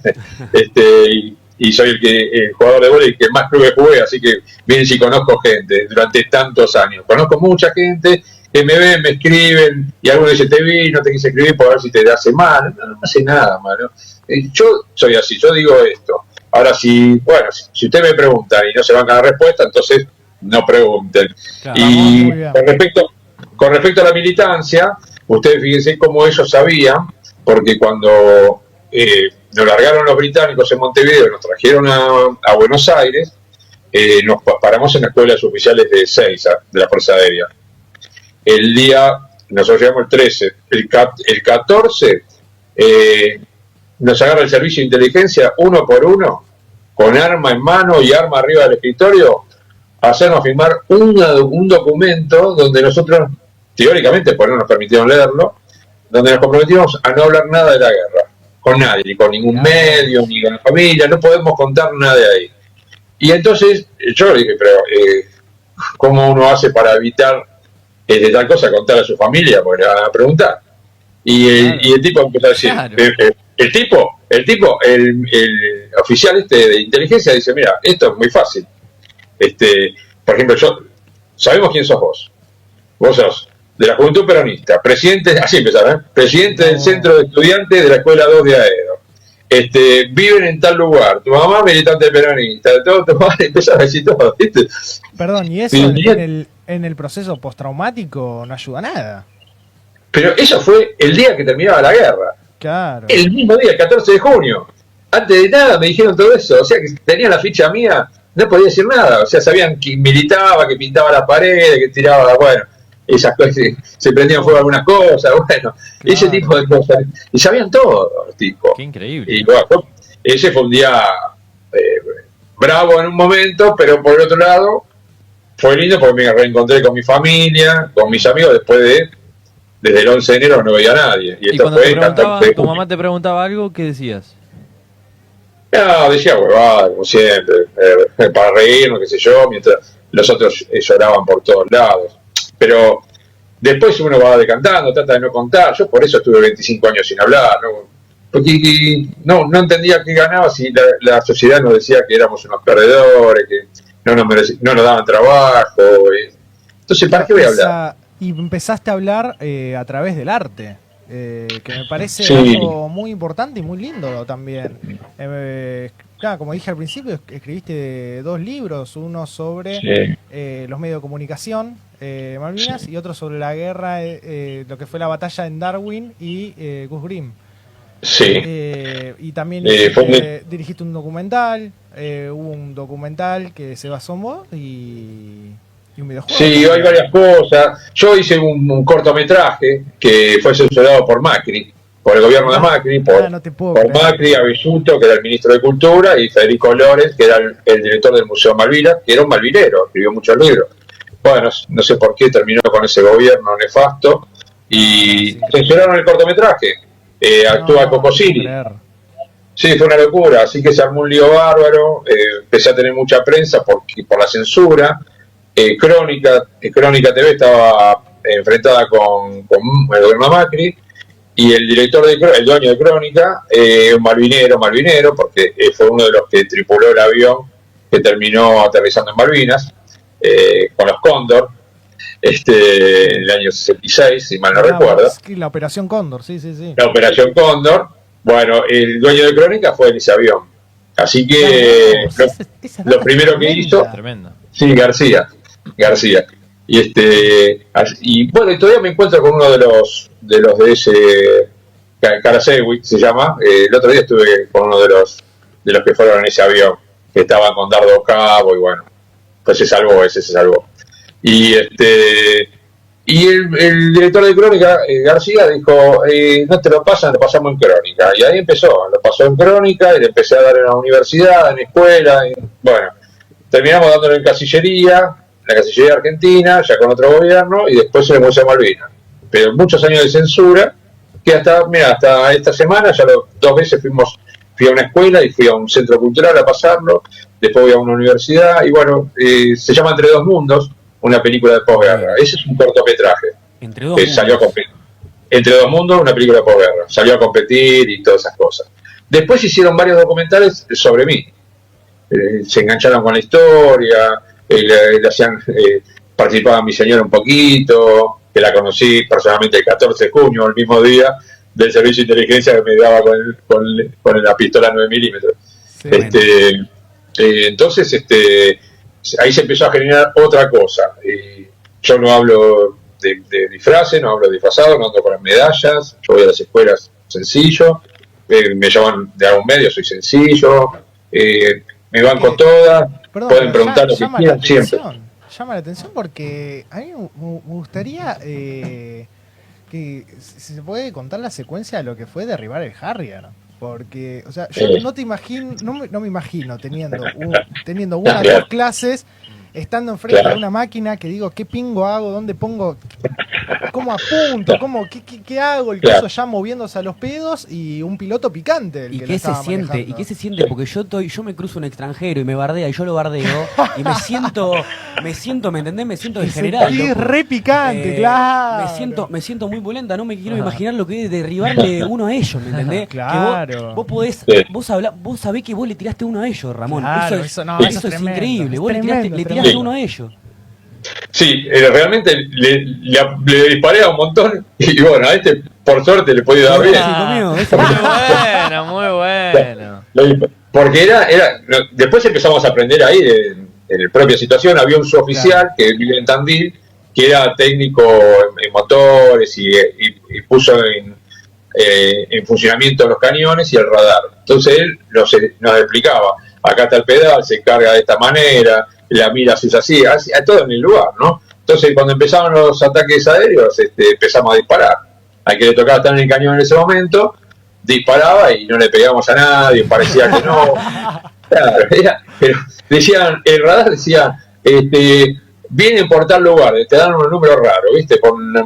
y soy el jugador de vóley que más clubes jugué, así que miren si conozco gente durante tantos años. Conozco mucha gente que me ven, me escriben, y algunos dicen, te vi, no te quise escribir por ver si te hace mal. No hace nada, mano. Yo soy así, yo digo esto. Ahora, si usted me pregunta y no se van a dar respuesta, entonces no pregunten. Claro, y con respecto a la militancia, ustedes fíjense cómo ellos sabían, porque cuando nos largaron los británicos en Montevideo y nos trajeron a Buenos Aires, nos paramos en la escuela de oficiales de Ezeiza, de la Fuerza Aérea. El día, nosotros llegamos el 13, el 14, nos agarra el servicio de inteligencia uno por uno, con arma en mano y arma arriba del escritorio, a hacernos firmar un documento donde nosotros, teóricamente, pues no nos permitieron leerlo, donde nos comprometimos a no hablar nada de la guerra, con nadie, ni con ningún medio, ni con la familia, no podemos contar nada de ahí. Y entonces yo le dije, pero ¿cómo uno hace para evitar de tal cosa contar a su familia? Porque le van a preguntar. Y el tipo empezó a decir, el oficial de inteligencia dice, mira, esto es muy fácil. Por ejemplo, sabemos quién sos vos. Vos sos de la Juventud Peronista, presidente, así empezaron, presidente del Centro de Estudiantes de la Escuela 2 de Aedo. Viven en tal lugar, tu mamá militante peronista, todo, tu madre empieza a decir todo, ¿viste? Perdón, y eso en el proceso postraumático no ayuda a nada. Pero eso fue el día que terminaba la guerra. Claro. El mismo día, el 14 de junio. Antes de nada me dijeron todo eso, o sea que tenían la ficha mía, no podía decir nada, o sea, sabían que militaba, que pintaba las paredes, que tiraba, bueno, esas cosas, se prendían fuego algunas cosas, bueno, ese tipo de cosas, y sabían todo, tipo. Qué increíble. Y bueno, ese fue un día bravo en un momento, pero por el otro lado, fue lindo porque me reencontré con mi familia, con mis amigos, desde el 11 de enero no veía a nadie. Y cuando tu mamá te preguntaba algo, ¿qué decías? No, decía huevada, como siempre, para reírnos, qué sé yo, mientras los otros lloraban por todos lados. Pero después uno va decantando, trata de no contar. Yo por eso estuve 25 años sin hablar, ¿no? Porque no entendía qué ganaba si la sociedad nos decía que éramos unos perdedores, que no nos daban trabajo. Entonces, ¿para qué voy a hablar? Y empezaste a hablar a través del arte. Que me parece algo muy importante y muy lindo también. Claro, como dije al principio, escribiste 2 libros, uno sobre los medios de comunicación, Malvinas, y otro sobre la guerra, lo que fue la batalla en Darwin y Gus Grim. Sí. Y también dirigiste un documental, hubo un documental que se basó en vos y un videojuego. Sí, hay varias cosas. Yo hice un cortometraje que fue censurado por Macri, por el gobierno de Macri, por Macri, Avisuto, que era el ministro de Cultura, y Federico Lores, que era el director del Museo Malvinas, que era un malvinero, escribió muchos libros. Bueno, no sé por qué terminó con ese gobierno nefasto y censuraron el cortometraje. Actúa Cocosini. Sí, fue una locura, así que se armó un lío bárbaro, empecé a tener mucha prensa por la censura. Crónica TV estaba enfrentada con el gobierno Macri, y el dueño de Crónica, un malvinero, porque fue uno de los que tripuló el avión que terminó aterrizando en Malvinas, con los Cóndor, en el año 66, si mal no recuerdo. La Operación Cóndor, sí. La Operación Cóndor. Bueno, el dueño de Crónica fue en ese avión. Así que lo primero que hizo... Tremendo. Sí, García. Y bueno, y todavía me encuentro con uno de los de ese Karasewicz se llama. El otro día estuve con uno de los que fueron en ese avión, que estaban con Dardo Cabo, y bueno, pues ese se salvó. Y el director de Crónica, García, dijo, no te lo pasan, lo pasamos en Crónica. Y ahí lo pasó en Crónica, y le empecé a dar en la universidad, en escuela, y bueno, terminamos dándolo en la Cancillería Argentina, ya con otro gobierno, y después en el Museo Malvinas. Pero muchos años de censura, que hasta esta semana, ya 2 veces fui a una escuela y fui a un centro cultural a pasarlo, después voy a una universidad, y bueno, se llama Entre Dos Mundos, una película de posguerra. Ese es un cortometraje. Entre Dos Mundos. Entre Dos Mundos, una película de posguerra. Salió a competir y todas esas cosas. Después hicieron varios documentales sobre mí. Se engancharon con la historia, le hacían, participaba mi señora un poquito, que la conocí personalmente el 14 de junio, el mismo día del servicio de inteligencia que me daba con la pistola 9 milímetros. Sí, entonces, ahí se empezó a generar otra cosa. Yo no hablo de disfraces, no hablo de disfrazado, no ando con las medallas, yo voy a las escuelas sencillo, me llaman de algún medio, soy sencillo, me banco todas, pueden preguntar lo que quieran siempre. Llama la atención porque a mí me gustaría que si se puede contar la secuencia de lo que fue derribar el Harrier. Porque, o sea, yo no te imagino, no me imagino teniendo una o 2 clases, estando enfrente de una máquina que digo, ¿qué pingo hago? ¿Dónde pongo? ¿Cómo apunto? ¿Qué hago? El caso ya moviéndose a los pedos y un piloto picante. ¿Y qué se siente? ¿Y qué se siente? Porque yo me cruzo un extranjero y me bardea y yo lo bardeo y me siento, ¿me entendés? Me siento degenerado. Es re picante, claro. Me siento muy polenta, no me quiero imaginar lo que es derribarle uno a ellos, ¿me entendés? Claro. Vos sabés que vos le tiraste uno a ellos, Ramón. Claro, eso es increíble. Vos le tiraste uno a ellos. Sí, realmente le disparé a un montón y bueno, a este por suerte le podía dar bien. Muy bueno. Porque después empezamos a aprender ahí en la propia situación. Había un suboficial que vivía en Tandil, que era técnico en motores y puso en funcionamiento los cañones y el radar. Entonces él nos explicaba, acá está el pedal, se carga de esta manera, la mira se usa así, todo en el lugar, ¿no? Entonces cuando empezaban los ataques aéreos, empezamos a disparar. Al que le tocaba estar en el cañón en ese momento, disparaba y no le pegábamos a nadie, parecía que no. Claro, pero decían, el radar decía, vienen por tal lugar, te dan un número raro, ¿viste? Con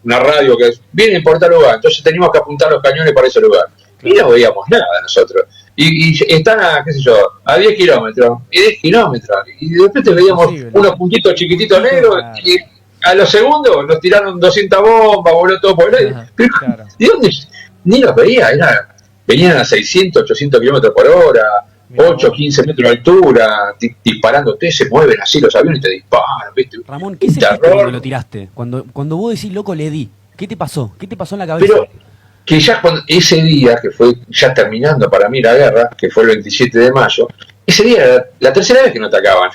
una radio que vienen por tal lugar, entonces teníamos que apuntar los cañones para ese lugar. Y no veíamos nada nosotros. Y están a, qué sé yo, a 10 kilómetros, y 10 kilómetros, y de repente veíamos unos puntitos chiquititos negros, y a los segundos nos tiraron 200 bombas, voló todo por el aire. Pero, ¿de dónde? Ni los veía, venían a 600, 800 kilómetros por hora, 8, 15 metros de altura, disparando. Ustedes se mueven así, los aviones te disparan, ¿viste? Ramón, ¿qué sentiste cuando lo tiraste? Cuando vos decís, loco, le di. ¿Qué te pasó? ¿Qué te pasó en la cabeza? Pero que ya ese día, que fue ya terminando para mí la guerra, que fue el 27 de mayo, ese día era la tercera vez que nos atacaban.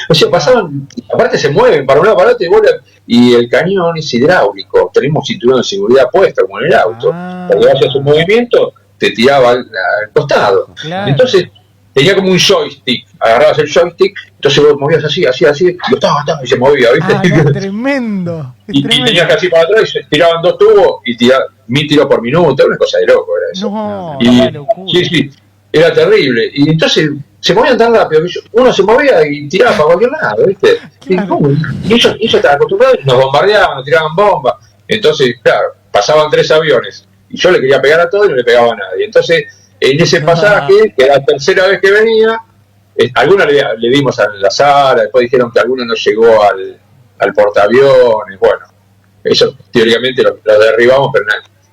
O sea, pasaban, aparte se mueven para un lado, para otro, y el cañón es hidráulico. Tenemos cinturón de seguridad puesto, como en el auto. Cuando hacías un movimiento, te tiraba al costado. Claro. Entonces, tenía como un joystick. Agarrabas el joystick, entonces vos movías así, y se movía, ¿viste? Tremendo. Y tenías que así para atrás, y tiraban 2 tubos y tiraban 1000 tiros por minuto, una cosa de loco era eso. No, sí, era terrible. Y entonces se movían tan rápido que uno se movía y tiraba para cualquier lado, ¿viste? Claro. Y ellos estaban acostumbrados, nos bombardeaban, nos tiraban bombas. Entonces, claro, pasaban 3 aviones y yo le quería pegar a todos y no le pegaba a nadie. Entonces, en ese pasaje, que era la tercera vez que venía, algunos le dimos al azar, después dijeron que alguno no llegó al portaaviones. Bueno, eso teóricamente lo derribamos, pero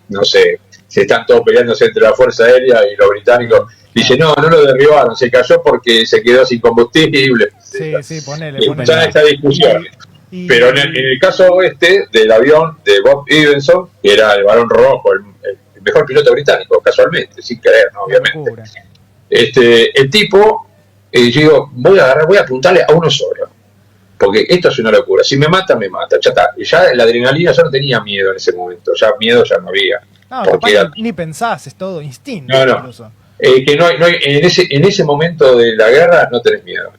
no sé, se están todos peleándose entre la Fuerza Aérea y los británicos. Dice, no lo derribaron, se cayó porque se quedó sin combustible. Sí, ponele. Ya esta discusión. Pero en el caso del avión de Bob Evenson, que era el Barón Rojo, el mejor piloto británico, casualmente, sin querer, ¿no? Obviamente. El tipo, yo digo, voy a apuntarle a uno solo, porque esto es una locura. Si me mata, ya está. Y ya la adrenalina, yo no tenía miedo en ese momento, ya miedo ya no había. No, capaz ni pensás, es todo instinto. No. Incluso. Que no hay, en ese momento de la guerra no tenés miedo.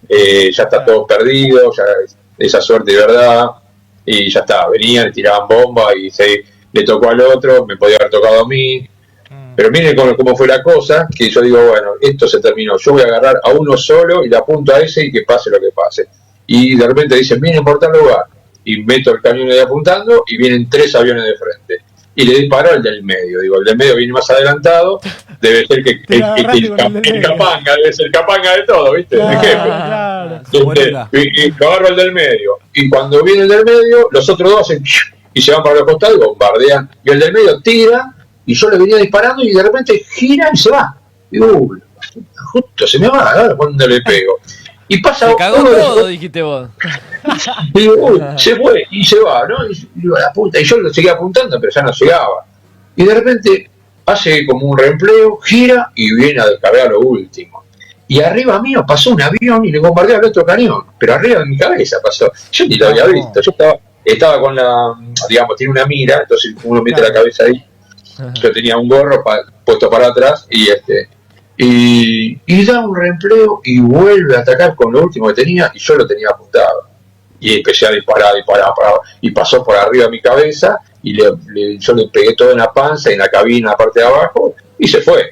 Ya está todo perdido, ya esa suerte de verdad, y ya está, venían, le tiraban bombas y le tocó al otro, me podía haber tocado a mí. Pero miren cómo fue la cosa, que yo digo, bueno, esto se terminó, yo voy a agarrar a uno solo y le apunto a ese y que pase lo que pase. Y de repente dicen, miren por tal lugar, y meto el cañón ahí apuntando y vienen 3 aviones de frente. Y le disparo al del medio, digo, el del medio viene más adelantado, debe ser que el capanga, debe ser el capanga de todo, ¿viste? Claro, el jefe. Claro. Y lo agarro al del medio. Y cuando viene el del medio, los otros 2 hacen y se van para los costados y bombardean. Y el del medio tira, y yo le venía disparando y de repente gira y se va. Digo, justo se me va, ahora cuando le pego. Y pasa se cagó todo, dijiste vos. Y digo, se fue y se va, ¿no? Y digo, la puta, y yo lo seguía apuntando, pero ya no llegaba. Y de repente hace como un reempleo, gira y viene a descargar lo último. Y arriba mío pasó un avión y le bombardeó al otro cañón, pero arriba de mi cabeza pasó. Yo ni lo había visto, yo estaba con digamos, tiene una mira, entonces uno mete la cabeza ahí. Yo tenía un gorro puesto para atrás y da un reempleo y vuelve a atacar con lo último que tenía y yo lo tenía apuntado. Y empecé a disparar, y pasó por arriba de mi cabeza y yo le pegué todo en la panza y en la cabina, en la parte de abajo, y se fue.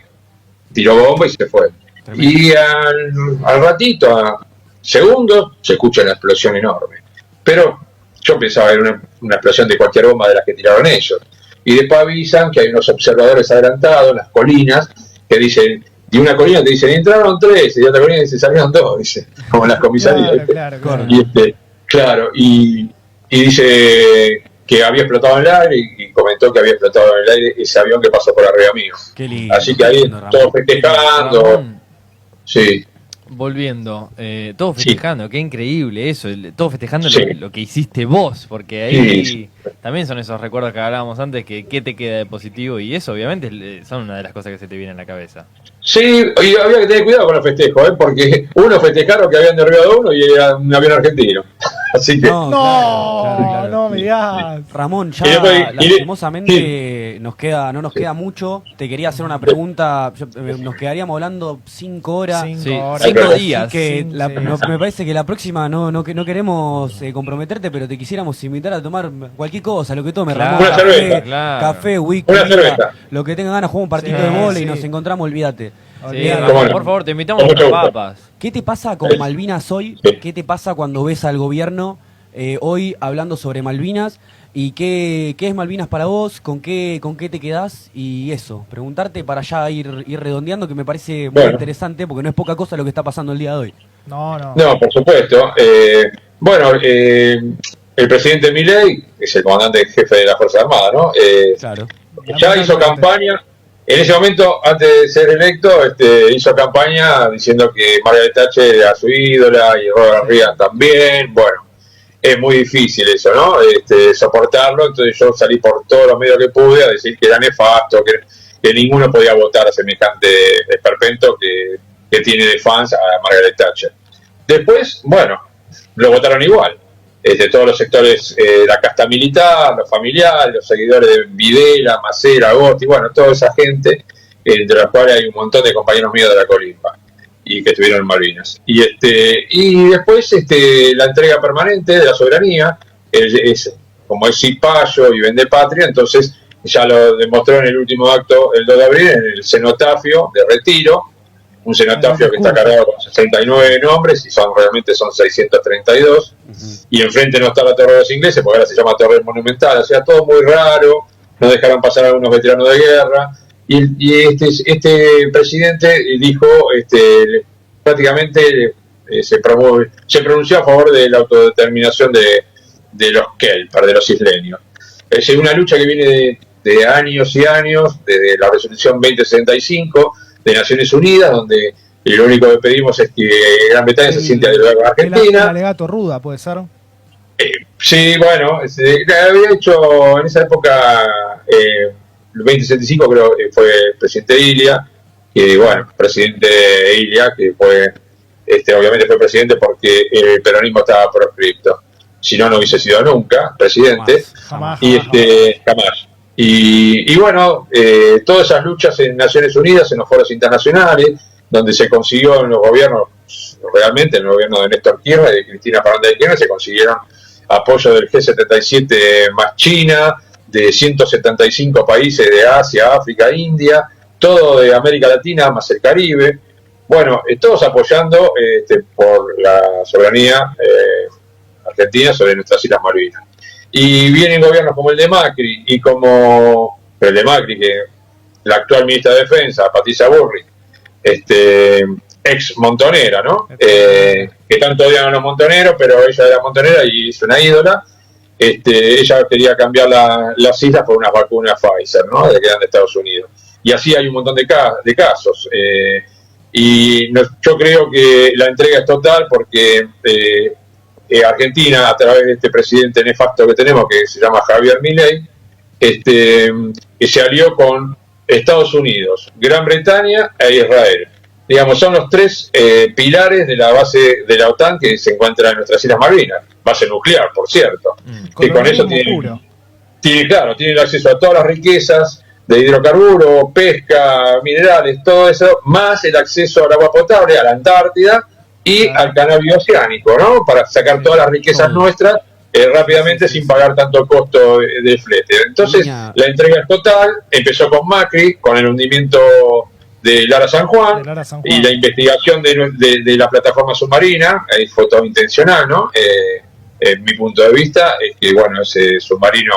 Tiró bomba y se fue. Tremendo. Y al ratito, a segundos, se escucha una explosión enorme. Pero yo pensaba que era una explosión de cualquier bomba de las que tiraron ellos. Y después avisan que hay unos observadores adelantados en las colinas que dicen, y una colina te dicen, entraron 3, y otra colina dice, salieron 2, dice, como en las comisarías. Claro. Y dice que había explotado en el aire y comentó que había explotado en el aire ese avión que pasó por arriba mío. Qué lindo. Así que ahí todos festejando. Sí. volviendo, todos festejando, qué increíble eso, todos festejando Sí. lo que hiciste vos, porque ahí también son esos recuerdos que hablábamos antes, que qué te queda de positivo, y eso obviamente son una de las cosas que se te viene a la cabeza. Sí, y había que tener cuidado con los festejos, porque uno festejaron que habían derribado uno y era un avión argentino. Así que... No, claro. no me digas. Ramón, ya Y después- lastimosamente no nos queda mucho. Te quería hacer una pregunta. Nos quedaríamos hablando 5 horas. 5 días. Así que Sí. me parece que la próxima no queremos comprometerte, pero te quisiéramos invitar a tomar cualquier cosa, lo que tome, Claro, Ramón. Una cerveza. Claro. Café, whisky, Una birra, cerveza. lo que tengan ganas, jugamos un partido Sí, de vóley y sí. nos encontramos, olvídate. Sí, Olvídate. Ramón, ¿Cómo no? por favor, te invitamos Con a mucho unas gusto. papas. ¿Qué te pasa con Malvinas hoy? Sí. ¿Qué te pasa cuando ves al gobierno hoy hablando sobre Malvinas? ¿Y qué es Malvinas para vos? ¿Con qué te quedás? Y eso, preguntarte para ya ir redondeando, que me parece muy Bueno. interesante, porque no es poca cosa lo que está pasando el día de hoy. No. No, por supuesto. El presidente Milei, que es el comandante jefe de la Fuerza Armada, ¿no? Claro. Ya hizo campaña, en ese momento, antes de ser electo, hizo campaña diciendo que Margaret Thatcher era su ídola y Ronald Reagan también. Bueno, es muy difícil eso, ¿no? Soportarlo, entonces yo salí por todos los medios que pude a decir que era nefasto, que ninguno podía votar a semejante esperpento que tiene de fans a Margaret Thatcher. Después, bueno, lo votaron igual. Todos los sectores, la casta militar, los familiares, los seguidores de Videla, Macera, Gotti, bueno, toda esa gente, entre los cuales hay un montón de compañeros míos de la Colimba y que estuvieron en Malvinas. Y después la entrega permanente de la soberanía, como es Cipayo y Vende Patria, entonces ya lo demostró en el último acto, el 2 de abril, en el cenotafio de retiro, un cenotafio que está cargado con 69 nombres y realmente son 632, y enfrente no está la Torre de los Ingleses, porque ahora se llama Torre Monumental, o sea, todo muy raro, no dejaron pasar a algunos veteranos de guerra, y este presidente dijo, prácticamente se pronunció a favor de la autodeterminación de los kelpers, de los isleños. Es una lucha que viene de años y años, desde la resolución 2065 de Naciones Unidas, donde lo único que pedimos es que Gran Bretaña se siente aliada con Argentina. El alegato Ruda, ¿puede ser? Sí, bueno, había hecho en esa época, el 2065 creo que fue el presidente Ilia, que bueno, presidente Ilia, que fue, obviamente fue presidente porque el peronismo estaba proscripto. Si no, no hubiese sido nunca presidente. Jamás. Jamás. Y bueno, todas esas luchas en Naciones Unidas, en los foros internacionales, donde se consiguió en los gobiernos, realmente en el gobierno de Néstor Kirchner y de Cristina Fernández de Kirchner, se consiguieron apoyo del G77 más China, de 175 países de Asia, África, India, todo de América Latina más el Caribe. Bueno, todos apoyando por la soberanía argentina sobre nuestras Islas Malvinas. Y vienen gobiernos como el de Macri, el de Macri, que la actual ministra de Defensa, Patricia Bullrich, ex montonera, ¿no? Que tanto odian a los montoneros, pero ella era montonera y es una ídola. Ella quería cambiar las islas por unas vacunas Pfizer, ¿no? De que eran de Estados Unidos. Y así hay un montón de casos. Yo creo que la entrega es total porque Argentina, a través de este presidente nefasto que tenemos, que se llama Javier Milei, que se alió con Estados Unidos, Gran Bretaña e Israel. Digamos, son los tres pilares de la base de la OTAN que se encuentra en nuestras Islas Malvinas, base nuclear, por cierto. Que con eso tiene el acceso a todas las riquezas de hidrocarburos, pesca, minerales, todo eso, más el acceso al agua potable, a la Antártida y al canal bioceánico, ¿no? Para sacar todas las riquezas nuestras rápidamente sin pagar tanto costo de flete. Entonces, la entrega es total. Empezó con Macri, con el hundimiento de Lara San Juan, y la investigación de la plataforma submarina. Fue todo intencional, ¿no? En mi punto de vista es que, bueno, ese submarino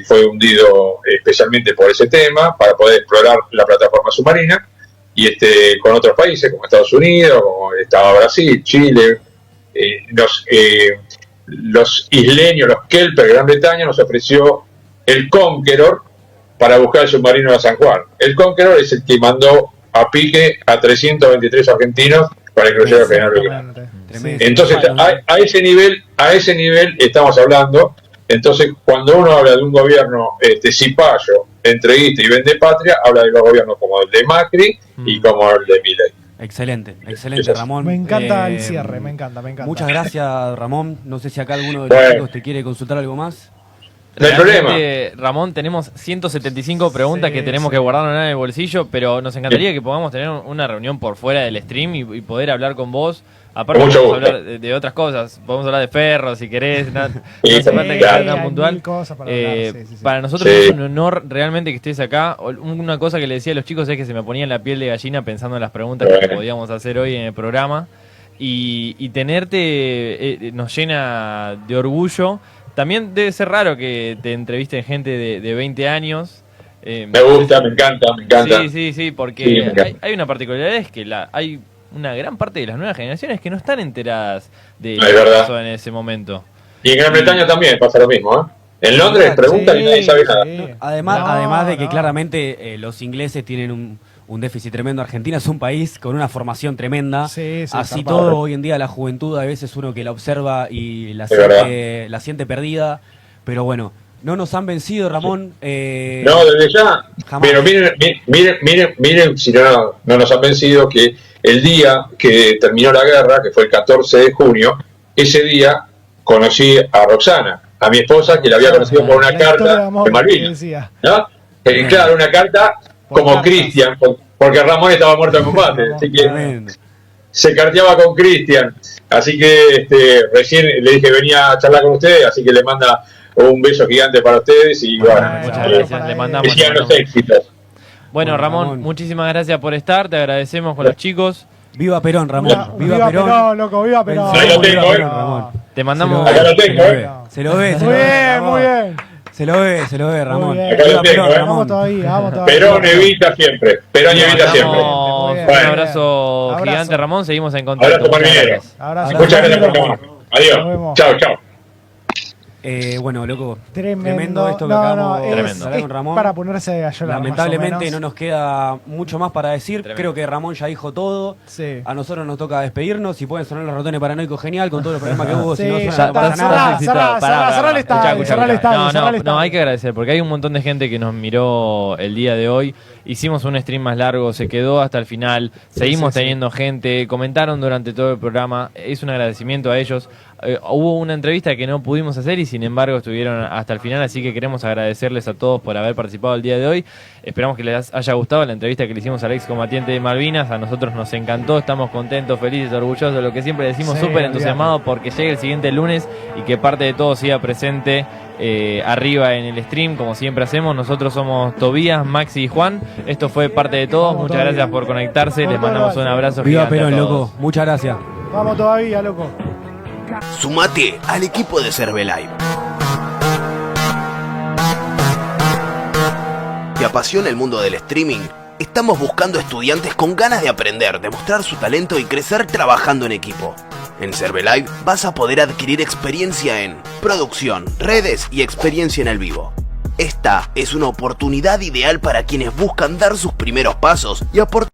fue hundido especialmente por ese tema, para poder explorar la plataforma submarina, y con otros países como Estados Unidos, como estaba Brasil, Chile, los isleños, los kelpers de Gran Bretaña nos ofreció el Conqueror para buscar el submarino de San Juan. El Conqueror es el que mandó a pique a 323 argentinos para que lo lleve a General Belgrano. Tremendo. Entonces, a ese nivel estamos hablando. Entonces, cuando uno habla de un gobierno cipayo, entreguista y vende patria, habla de los gobiernos como el de Macri y como el de Milei. Excelente, excelente, Ramón. Me encanta el cierre, me encanta. Muchas gracias, Ramón. No sé si acá alguno de los chicos te quiere consultar algo más. No hay problema. Ramón, tenemos 175 preguntas que tenemos que guardarnos en el bolsillo, pero nos encantaría que podamos tener una reunión por fuera del stream y poder hablar con vos. Aparte podemos hablar de otras cosas, podemos hablar de Ferro si querés, no hace falta que sea tan puntual. Para nosotros es un honor realmente que estés acá. Una cosa que le decía a los chicos es que se me ponía en la piel de gallina pensando en las preguntas que podíamos hacer hoy en el programa, y tenerte nos llena de orgullo. También debe ser raro que te entrevisten gente de 20 años. Me gusta, me encanta. Sí, porque hay una particularidad, es que hay una gran parte de las nuevas generaciones que no están enteradas de lo que pasó en ese momento. Y en Gran Bretaña también pasa lo mismo, ¿eh? En Londres preguntan y nadie sabe nada. Además de que claramente los ingleses tienen un déficit tremendo. Argentina es un país con una formación tremenda. Así todo, hoy en día la juventud a veces uno que la observa y la siente perdida. Pero bueno, no nos han vencido, Ramón. No, desde ya. Jamás. Pero miren si no nos han vencido, que el día que terminó la guerra, que fue el 14 de junio, ese día conocí a Roxana, a mi esposa, que la había conocido por una carta de Malvinas, ¿no? Claro, una carta como Cristian, porque Ramón estaba muerto en combate, así que se carteaba con Cristian, así que recién le dije venía a charlar con ustedes, así que le manda un beso gigante para ustedes y bueno, muchas gracias, le mandamos los éxitos. Bueno, Ramón, muchísimas gracias por estar, te agradecemos con los chicos. Viva Perón, Ramón. Viva Perón, loco, viva Perón. Ahí lo tengo, Ramón. Te mandamos. Acá lo tengo, Se lo ve, muy bien. Se lo ve, Ramón. Acá lo tengo, Vamos todavía. Perón evita siempre. Perón evita siempre. Un abrazo gigante, Ramón. Seguimos en contacto. Abrazo, Marminero. Muchas gracias por llamar. Adiós. Chao. Bueno, loco, tremendo esto que acabamos de hablar con Ramón. Para ponerse a llorar. Lamentablemente no nos queda mucho más para decir. Creo que Ramón ya dijo todo. A nosotros nos toca despedirnos. Si pueden sonar los ratones paranoicos, genial, con todos los problemas que hubo. Si no suena, cerrar el estadio. No, hay que agradecer, porque hay un montón de gente que nos miró el día de hoy. Hicimos un stream más largo, se quedó hasta el final. Seguimos teniendo gente, comentaron durante todo el programa. Es un agradecimiento a ellos. Hubo una entrevista que no pudimos hacer y sin embargo estuvieron hasta el final, así que queremos agradecerles a todos por haber participado el día de hoy. Esperamos que les haya gustado la entrevista que le hicimos al excombatiente de Malvinas. A nosotros nos encantó, estamos contentos, felices, orgullosos de lo que siempre decimos, súper entusiasmados porque llegue el siguiente lunes y que parte de todo siga presente arriba en el stream, como siempre hacemos. Nosotros somos Tobías, Maxi y Juan. Esto fue Parte de Todos. Muchas gracias por conectarse. Les mandamos un abrazo gigante. Viva Perón, loco. Muchas gracias. Vamos todavía, loco. Sumate al equipo de Servelive. ¿Te apasiona el mundo del streaming? Estamos buscando estudiantes con ganas de aprender, demostrar su talento y crecer trabajando en equipo. En Servelive vas a poder adquirir experiencia en producción, redes y experiencia en el vivo. Esta es una oportunidad ideal para quienes buscan dar sus primeros pasos y aportar